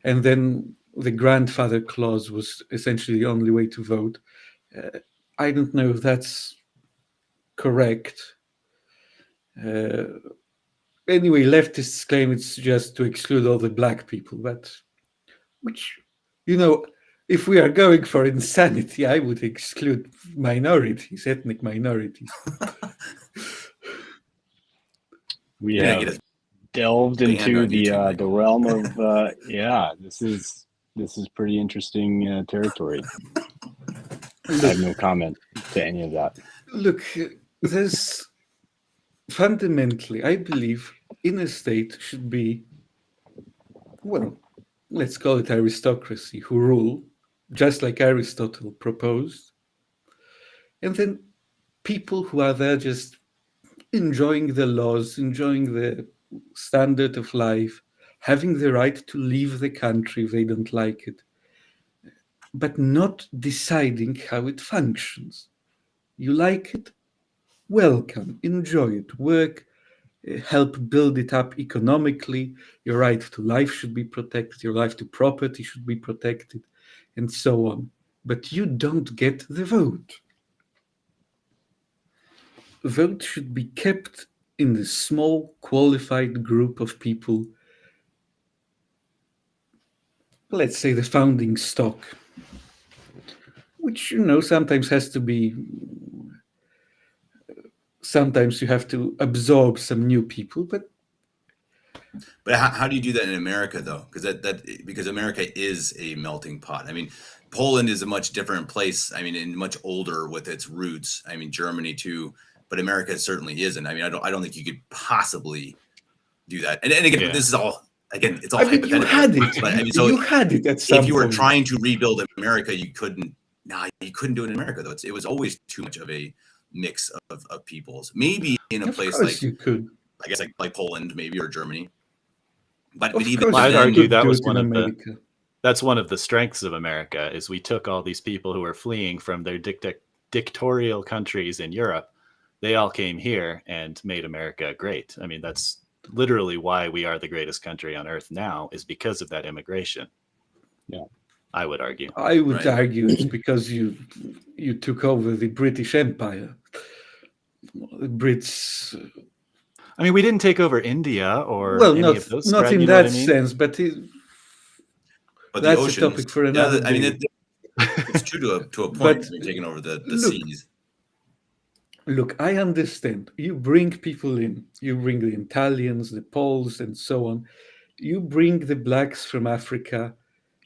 And then the grandfather clause was essentially the only way to vote. I don't know if that's correct. Anyway, leftists claim it's just to exclude all the black people, which, if we are going for insanity, I would exclude minorities, ethnic minorities. We have delved into the realm of this is pretty interesting territory. I have no comment to any of that. Look, there's fundamentally, I believe, in a state should be, well, let's call it aristocracy, who rule, just like Aristotle proposed. And then people who are there just enjoying the laws, enjoying the standard of life, having the right to leave the country if they don't like it, but not deciding how it functions. You like it? Welcome, enjoy it, work, help build it up economically. Your right to life should be protected, your right to property should be protected, and so on. But you don't get the vote. Vote should be kept in the small, qualified group of people, let's say the founding stock, which, sometimes has to be, sometimes you have to absorb some new people, but how do you do that in America, though? Because America is a melting pot. I mean, Poland is a much different place. I mean, and much older with its roots. I mean, Germany too, but America certainly isn't. I mean, I don't think you could possibly do that. And again, This is all. Again, it's all hypothetical. You had it. But, I mean, so you had it at some if you were point. trying to rebuild America, you couldn't. You couldn't do it in America, though. It was always too much of a mix of peoples. Maybe in a place like, you could. I guess, like Poland, maybe, or Germany. But Of even course I'd you argue could that do was it one in of America. that's one of the strengths of America is we took all these people who were fleeing from their dictatorial countries in Europe. They all came here and made America great. I mean, that's literally why we are the greatest country on earth now, is because of that immigration. Yeah. I would argue. I would Right. argue it's because you took over the British Empire. The Brits. I mean, we didn't take over India or Well, any not of those. not spread, in you know that what I mean? sense, but But that's the a oceans, topic for another I mean, day. it's true to a point. But You're taking over the look, seas. Look, I understand. You bring people in. You bring the Italians, the Poles, and so on. You bring the blacks from Africa.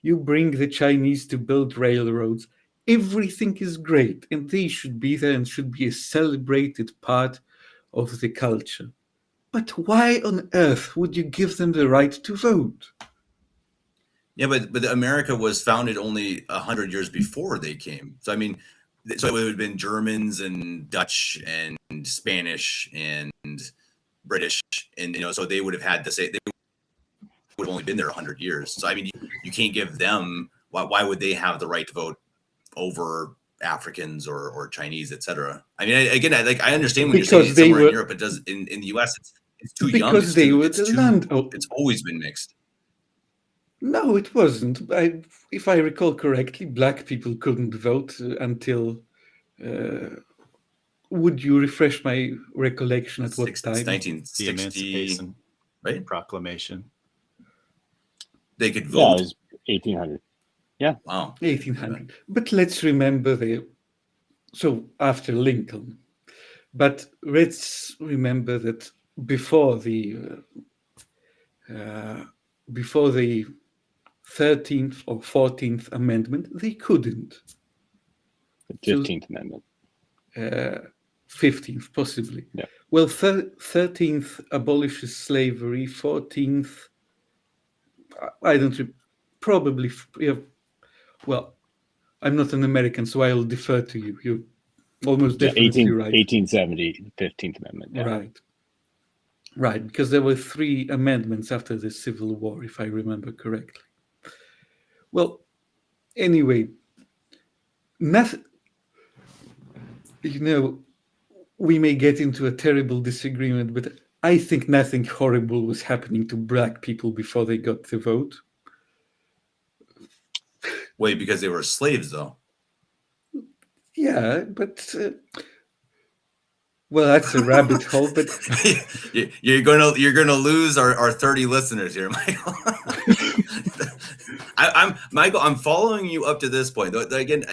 You bring the Chinese to build railroads. Everything is great, and they should be there and should be a celebrated part of the culture. But why on earth would you give them the right to vote? Yeah, but America was founded only 100 years before they came. So I mean, so it would have been Germans and Dutch and Spanish and British, and so they would have had to say they would have only been there 100 years. So I mean, you can't give them. Why would they have the right to vote over Africans or Chinese, etc.? I mean, again, I understand when you're saying it's somewhere in Europe, it does in the U.S. It's too young. Because they were the land. It's always been mixed. No, it wasn't. If I recall correctly, black people couldn't vote until. Would you refresh my recollection at what time? It's The 1960, Emancipation right? Proclamation. They could Yeah, it vote. was 1800. Wow. 1800. But let's remember so after Lincoln. But let's remember that before the 13th or 14th Amendment, they couldn't. The 15th Amendment. 15th, possibly. Yeah. Well, 13th abolishes slavery. 14th, I don't. Probably, yeah. Well, I'm not an American, so I'll defer to you. You're almost definitely right. 1870, 15th Amendment. Yeah. Right, because there were 3 amendments after the Civil War, if I remember correctly. Well, anyway, nothing. We may get into a terrible disagreement, but I think nothing horrible was happening to black people before they got the vote. Wait, because they were slaves, though. Yeah, but well, that's a rabbit hole. But you're gonna lose our 30 listeners here, Michael. I'm following you up to this point. Again,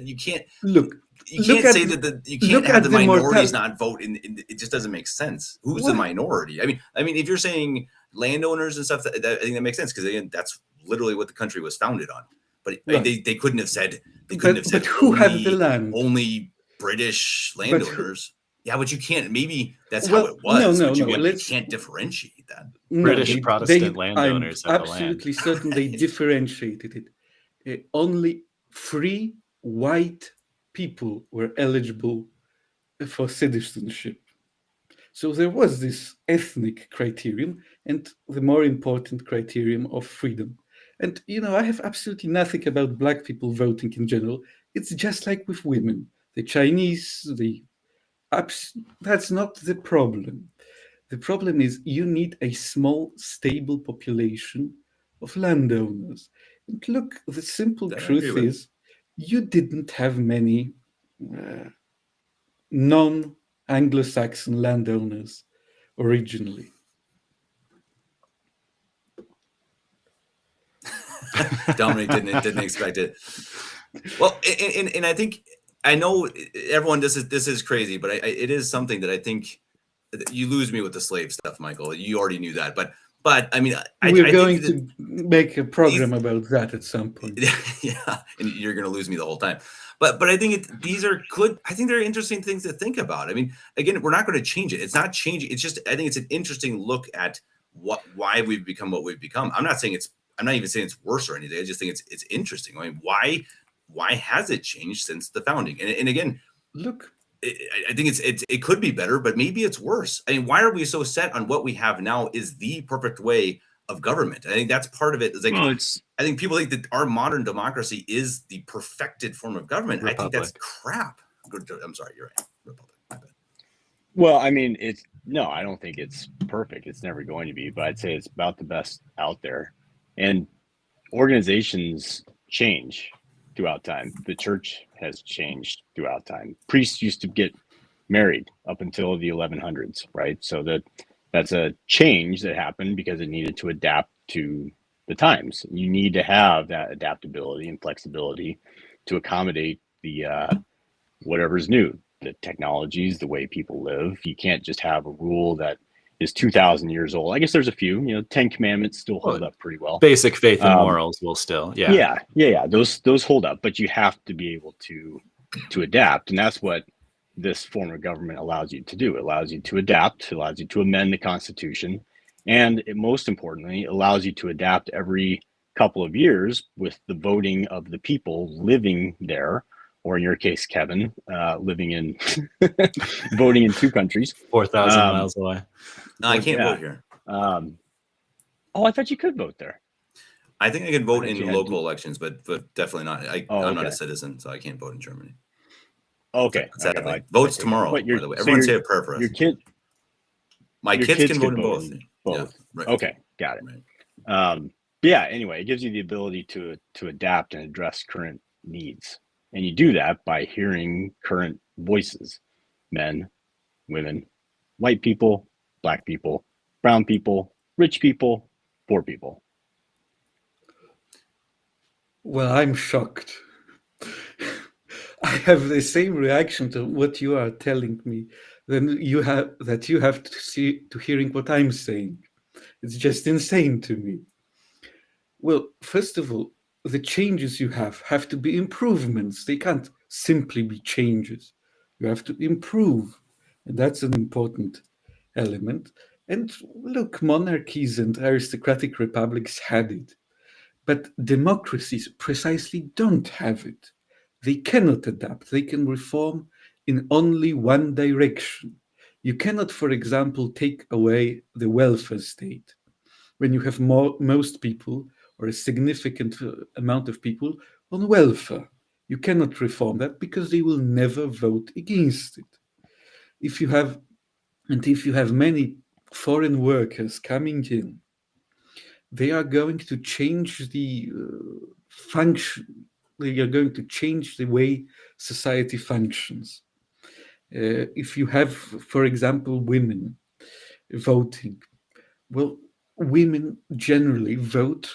you can't look. You can't say that you can't have the minorities not vote. It just doesn't make sense. Who's the minority? I mean, if you're saying landowners and stuff, I think that makes sense because again, that's literally what the country was founded on. But right. they couldn't have said But who had the land? Only British landowners. Yeah, but you can't. Maybe that's how it was. No. You can't differentiate that. British Protestant landowners I'm had the land. absolutely certain they differentiated it. Only free white people were eligible for citizenship. So there was this ethnic criterion and the more important criterion of freedom. And, I have absolutely nothing about black people voting in general. It's just like with women. The Chinese, that's not the problem. The problem is you need a small, stable population of landowners. And look, the simple That I agree truth with. is you didn't have many non-Anglo-Saxon landowners originally. Dominic didn't expect it. Well, and I think I know everyone. This is crazy, but it is something that I think you lose me with the slave stuff, Michael. You already knew that, but I mean, We're I going think to make a program about that at some point. yeah, and you're going to lose me the whole time. But I think these are good. I think they're interesting things to think about. I mean, again, we're not going to change it. It's not changing. It's just I think it's an interesting look at why we've become what we've become. I'm not even saying it's worse or anything. I just think it's interesting. I mean, why has it changed since the founding? And again, look, I think it could be better, but maybe it's worse. I mean, why are we so set on what we have now is the perfect way of government? I think that's part of it. It's like, I think people think that our modern democracy is the perfected form of government. Republic. I think that's crap. I'm sorry, you're right. Republic. My bad. Well, I mean, I don't think it's perfect. It's never going to be, but I'd say it's about the best out there. And organizations change throughout time. The church has changed throughout time. Priests used to get married up until the 1100s, right? So that's a change that happened because it needed to adapt to the times. You need to have that adaptability and flexibility to accommodate the whatever's new, the technologies, the way people live. You can't just have a rule that is 2,000 years old. I guess there's a few, 10 commandments still hold up pretty well. Basic faith and morals will still, yeah. Those hold up, but you have to be able to adapt. And that's what this form of government allows you to do. It allows you to adapt, allows you to amend the Constitution. And it, most importantly, allows you to adapt every couple of years with the voting of the people living there, or in your case, Kevin, living in voting in 2 countries, 4,000 miles away. No, I can't vote here. I thought you could vote there. I think I can vote in local elections, but definitely not. I'm not a citizen, so I can't vote in Germany. Okay. Sadly. Votes tomorrow, by the way. Everyone say a prayer for us. My kids can vote in both. Yeah, right. Okay, got it. Right. Anyway, it gives you the ability to adapt and address current needs. And you do that by hearing current voices, men, women, white people, black people, brown people, rich people, poor people. Well, I'm shocked. I have the same reaction to what you are telling me than you have to hearing what I'm saying. It's just insane to me. Well, first of all, the changes you have to be improvements. They can't simply be changes. You have to improve. And that's an important element. And look, monarchies and aristocratic republics had it. But democracies precisely don't have it. They cannot adapt. They can reform in only one direction. You cannot, for example, take away the welfare state when you have most people or a significant amount of people on welfare. You cannot reform that because they will never vote against it. If you have many foreign workers coming in, they are going to change the function. They are going to change the way society functions. If you have, for example, women voting, well, women generally vote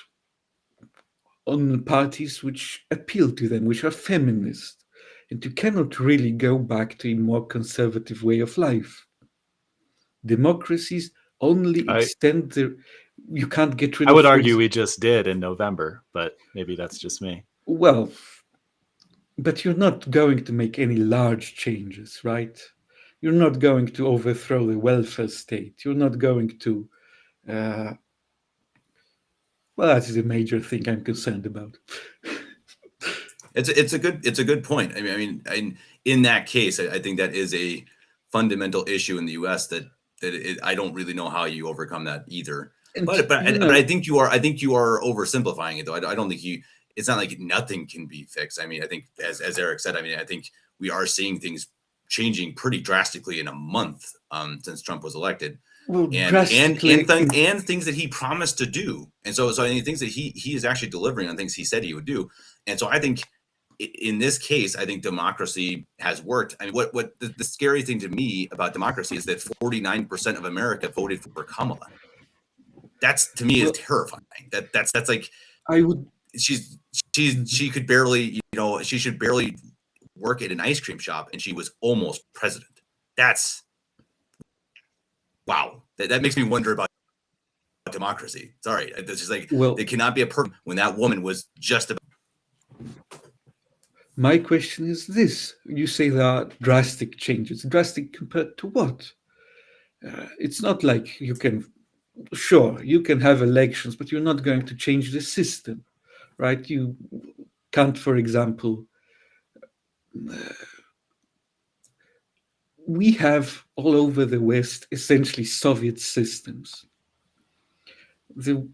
on parties which appeal to them, which are feminist. And you cannot really go back to a more conservative way of life. Democracies only extend their... You can't get rid of... I would argue we just did in November, but maybe that's just me. Well, but you're not going to make any large changes, right? You're not going to overthrow the welfare state. You're not going to... well, that's the major thing I'm concerned about. It's a good point. In that case, I think that is a fundamental issue in the U.S. I don't really know how you overcome that either. And But you I know, think you are oversimplifying it though. I don't think you. It's not like nothing can be fixed. I mean, I think as Eric said, I think we are seeing things changing pretty drastically in a month since Trump was elected. well, And drastically, and things that he promised to do, and so I mean things that he is actually delivering on things he said he would do, and so I think in this case I think democracy has worked. I mean, what the scary thing to me about democracy is that 49% of America voted for Kamala. That's to me is well, terrifying. That's like I would. she could barely she should barely work at an ice cream shop and she was almost president. That's wow. That makes me wonder about democracy. Sorry, it's just like Well, it cannot be a perfect when that woman was just about. my question is this: you say there are drastic changes. Drastic compared to what? It's not like you can. Sure, you can have elections, but you're not going to change the system, right? You can't, for example, we have all over the West essentially Soviet systems. The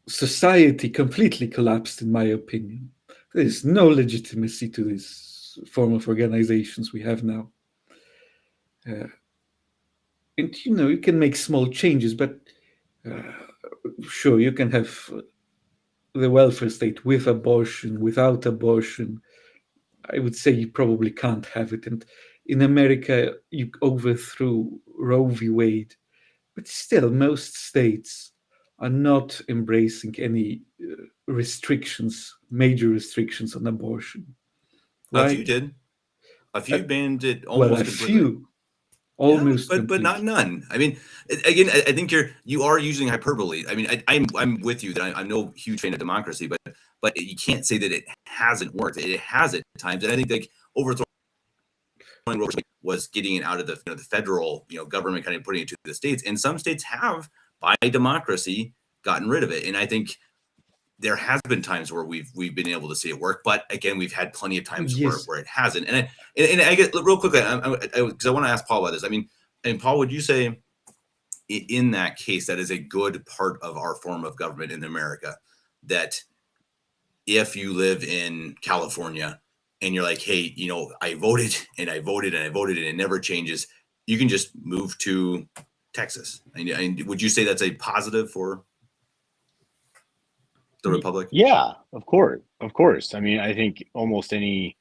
society completely collapsed, in my opinion. There is no legitimacy to this form of organizations we have now. And you can make small changes, but sure, you can have the welfare state with abortion, without abortion. I would say you probably can't have it. And in America, you overthrew Roe v. Wade, but still, most states are not embracing any restrictions, major restrictions on abortion. A Right? few did. A few banned it Well, almost a completely. few, almost but not completely. none. I mean, again, I think you are using hyperbole. I mean, I'm with you that I'm no huge fan of democracy, but you can't say that it hasn't worked. It has at times, and I think like overthrowing Roe was getting it out of the the federal government, kind of putting it to the states, and some states have by democracy gotten rid of it, and I think there has been times where we've been able to see it work, but again, we've had plenty of times Yes. where it hasn't. And I get real quickly because I want to ask Paul about this. I mean, and Paul, would you say in that case that is a good part of our form of government in America, that if you live in California and you're like, hey, I voted and I voted and I voted and it never changes, you can just move to Texas? And would you say that's a positive for the Republic? Yeah, of course. I mean, I think almost any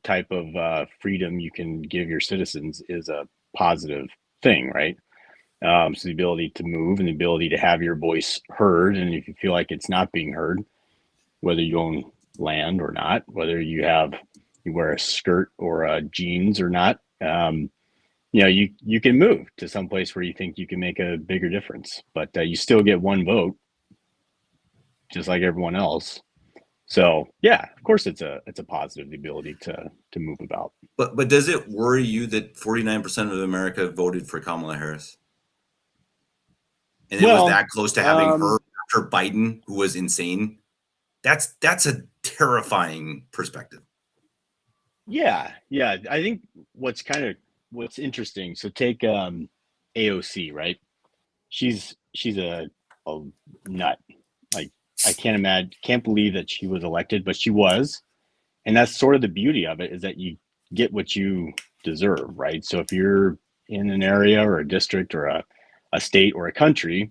type of freedom you can give your citizens is a positive thing, right? So the ability to move and the ability to have your voice heard, and if you feel like it's not being heard, whether you own land or not, whether you wear a skirt or jeans or not, you can move to some place where you think you can make a bigger difference, but you still get one vote, just like everyone else. So yeah, of course it's a positive, the ability to move about. But does it worry you that 49% of America voted for Kamala Harris? And it was that close to having her after Biden, who was insane. That's a terrifying perspective. Yeah. I think what's interesting. So take AOC, right? She's a nut. Like, I can't believe that she was elected, but she was. And that's sort of the beauty of it, is that you get what you deserve, right? So if you're in an area or a district or a state or a country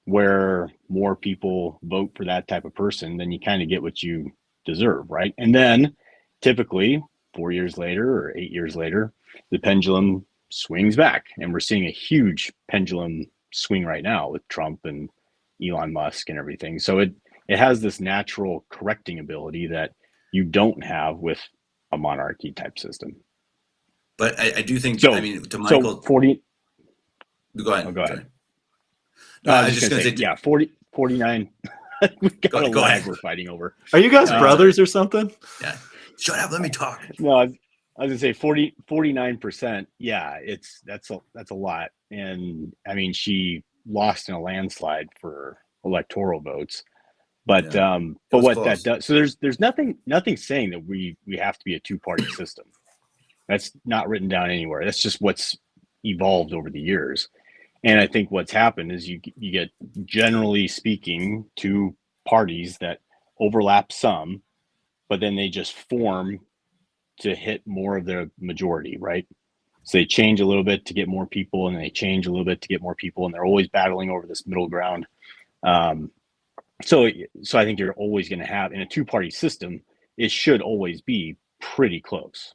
where more people vote for that type of person, then you kind of get what you deserve, right? And then typically 4 years later or 8 years later, the pendulum swings back. And we're seeing a huge pendulum swing right now with Trump and Elon Musk and everything. So it has this natural correcting ability that you don't have with a monarchy type system. But I do think, so, I mean, to Michael, so 40. Go ahead. Oh, go ahead. No, I was just going to say, 49. We've got a lag we're fighting over. Are you guys brothers or something? Yeah. Shut up. Let me talk. No, I was going to say 49%. Yeah, that's a lot. And I mean, she lost in a landslide for electoral votes, But Yeah. but was what close. that does, so there's nothing saying that we have to be a two-party system. That's not written down anywhere. That's just what's evolved over the years. And I think what's happened is you get, generally speaking, two parties that overlap some, but then they just form to hit more of their majority, right? So they change a little bit to get more people, and they change a little bit to get more people, and they're always battling over this middle ground. So I think you're always going to have, in a two-party system, it should always be pretty close.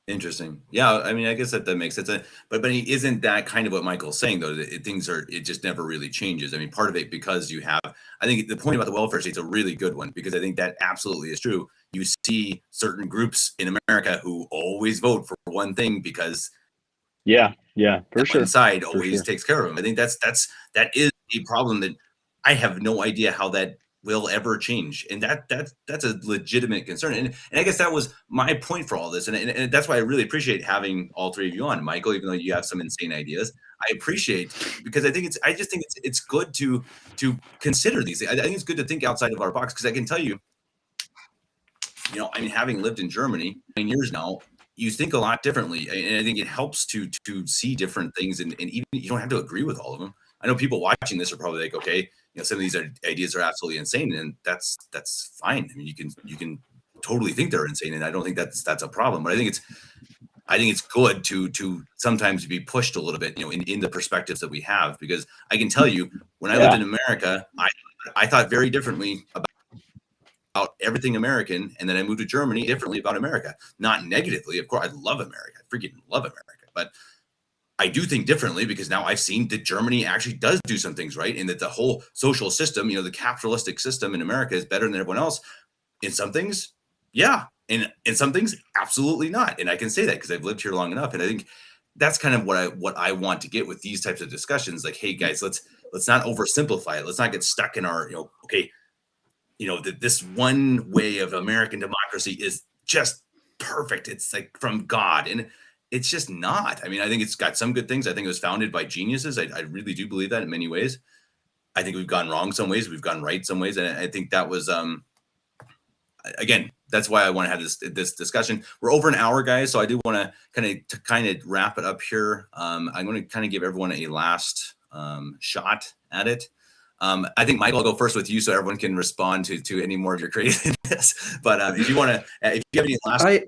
Interesting. Yeah, I mean, I guess that makes sense. But isn't that kind of what Michael's saying though? That it just never really changes. I mean, part of it because you have. I think the point about the welfare state's a really good one because I think that absolutely is true. You see certain groups in America who always vote for one thing because yeah, for sure. One side always takes care of them. I think that is a problem that I have no idea how that will ever change, and that's a legitimate concern. And I guess that was my point for all this, and that's why I really appreciate having all three of you on, Michael. Even though you have some insane ideas, I appreciate because I just think it's good to consider these. I think it's good to think outside of our box because I can tell you, I mean, having lived in Germany 9 years now, you think a lot differently, and I think it helps to see different things, and even you don't have to agree with all of them. I know people watching this are probably like, okay, some of these ideas are absolutely insane, and that's fine. I mean, you can totally think they're insane, and I don't think that's a problem. But I think it's good to sometimes be pushed a little bit, in the perspectives that we have, because I can tell you when I lived in America, I thought very differently about everything American, and then I moved to Germany differently about America. Not negatively, of course. I love America. I freaking love America, but I do think differently because now I've seen that Germany actually does do some things right, and that the whole social system, the capitalistic system in America is better than everyone else. In some things, yeah, and in some things, absolutely not. And I can say that because I've lived here long enough, and I think that's kind of what I want to get with these types of discussions. Like, hey guys, let's not oversimplify it. Let's not get stuck in our this one way of American democracy is just perfect. It's like from God, and it's just not. I mean, I think it's got some good things. I think it was founded by geniuses. I really do believe that in many ways. I think we've gone wrong some ways. We've gone right some ways. And I think that was, again, that's why I want to have this discussion. We're over an hour, guys. So I do want to kind of wrap it up here. I'm going to kind of give everyone a last shot at it. I think Michael, I'll go first with you so everyone can respond to any more of your craziness. But if you have any last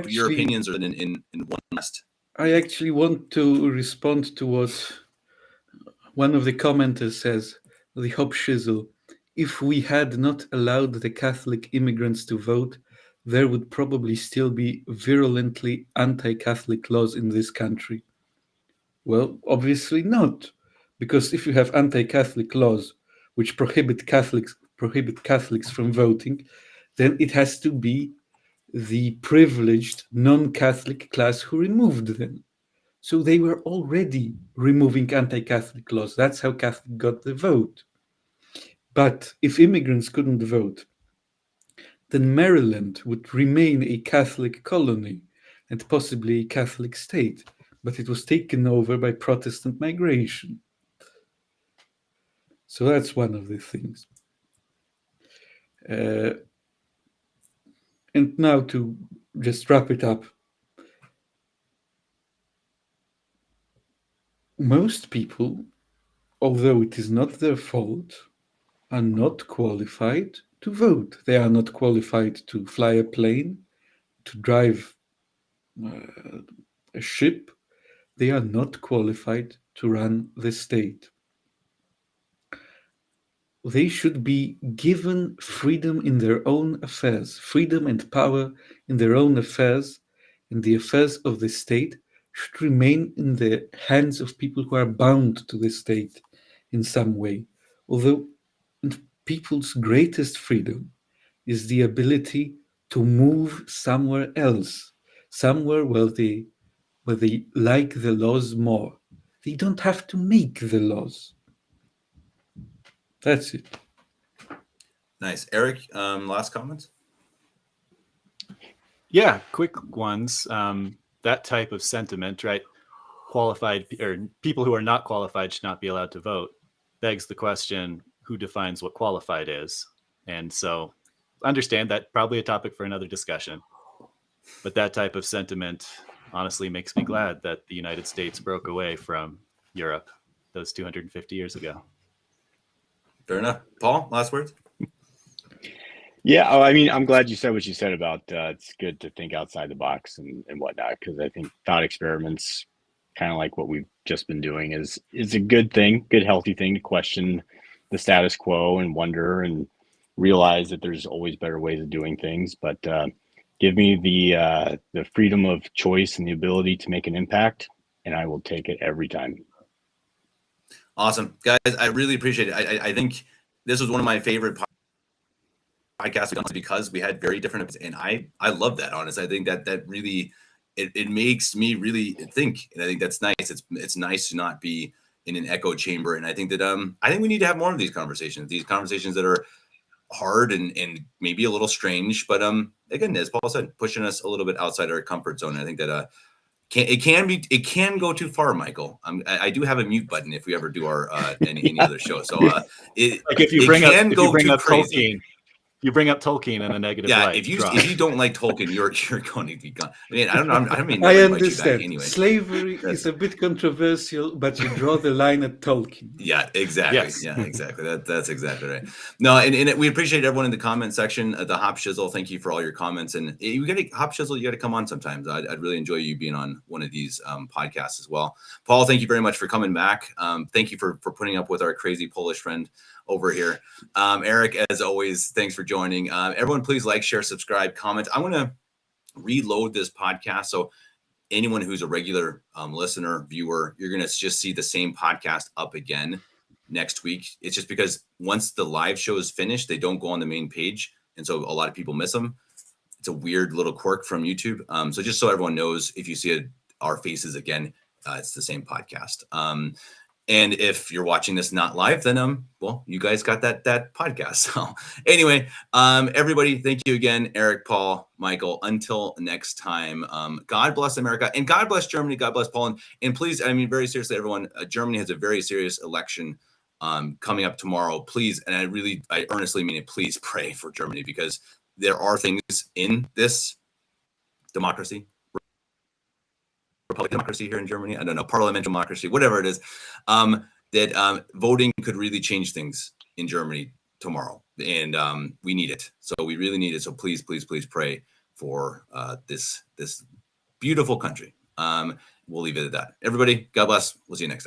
your opinions or in one last. I actually want to respond to what one of the commenters says, the Hop Shizzle. If we had not allowed the Catholic immigrants to vote, there would probably still be virulently anti-Catholic laws in this country. Well, obviously not, because if you have anti-Catholic laws which prohibit Catholics from voting, then it has to be the privileged non-Catholic class who removed them. So they were already removing anti-Catholic laws. That's how Catholic got the vote. But if immigrants couldn't vote, then Maryland would remain a Catholic colony and possibly a Catholic state, but it was taken over by Protestant migration. So that's one of the things. And now to just wrap it up. Most people, although it is not their fault, are not qualified to vote. They are not qualified to fly a plane, to drive a ship. They are not qualified to run the state. They should be given freedom in their own affairs, freedom and power in their own affairs, and the affairs of the state should remain in the hands of people who are bound to the state in some way. Although people's greatest freedom is the ability to move somewhere else, somewhere where they like the laws more. They don't have to make the laws. That's it. Nice. Eric, last comments? Yeah, quick ones. That type of sentiment, right? Qualified or people who are not qualified should not be allowed to vote. begs the question, who defines what qualified is? And so understand that probably a topic for another discussion. But that type of sentiment honestly makes me glad that the United States broke away from Europe those 250 years ago. Fair enough. Paul, last words? Yeah, I mean, I'm glad you said what you said about it's good to think outside the box and whatnot, because I think thought experiments, kind of like what we've just been doing, is a good thing, good healthy thing to question the status quo and wonder and realize that there's always better ways of doing things. But give me the freedom of choice and the ability to make an impact, and I will take it every time. Awesome, guys. I really appreciate it. I think this was one of my favorite podcasts because we had very different, and I love that. Honestly, I think that really it makes me really think, and I think that's nice. It's nice to not be in an echo chamber, and I think that I think we need to have more of these conversations that are hard and maybe a little strange, but again, as Paul said, pushing us a little bit outside our comfort zone. I think that it can go too far, Michael. I do have a mute button if we ever do our any other show. So if you bring up Tolkien, you bring up Tolkien in a negative light. If you don't like Tolkien, you're going to be gone. I mean, I don't mean. I understand. Anyway. Slavery is a bit controversial, but you draw the line at Tolkien. Yeah, exactly. Yes. Yeah, exactly. That's exactly right. No, and we appreciate everyone in the comment section. The Hop Shizzle, thank you for all your comments. And you got to Hop Shizzle, you got to come on sometimes. I'd really enjoy you being on one of these podcasts as well. Paul, thank you very much for coming back. Thank you for putting up with our crazy Polish friend over here. Eric, as always, thanks for joining. Everyone, please like, share, subscribe, comment. I want to reload this podcast. So anyone who's a regular listener, viewer, you're going to just see the same podcast up again next week. It's just because once the live show is finished, they don't go on the main page. And so a lot of people miss them. It's a weird little quirk from YouTube. So just so everyone knows, if you see our faces again, it's the same podcast. And if you're watching this not live, then well, you guys got that podcast. So anyway, everybody, thank you again, Eric, Paul, Michael. Until next time, God bless America and God bless Germany. God bless Poland. And please, I mean, very seriously, everyone, Germany has a very serious election coming up tomorrow. Please, and I earnestly mean it, please pray for Germany, because there are things in this democracy, republic democracy here in Germany, I don't know, parliamentary democracy, whatever it is, that voting could really change things in Germany tomorrow. And we need it. So we really need it. So please, please, please pray for this beautiful country. We'll leave it at that. Everybody, God bless. We'll see you next time.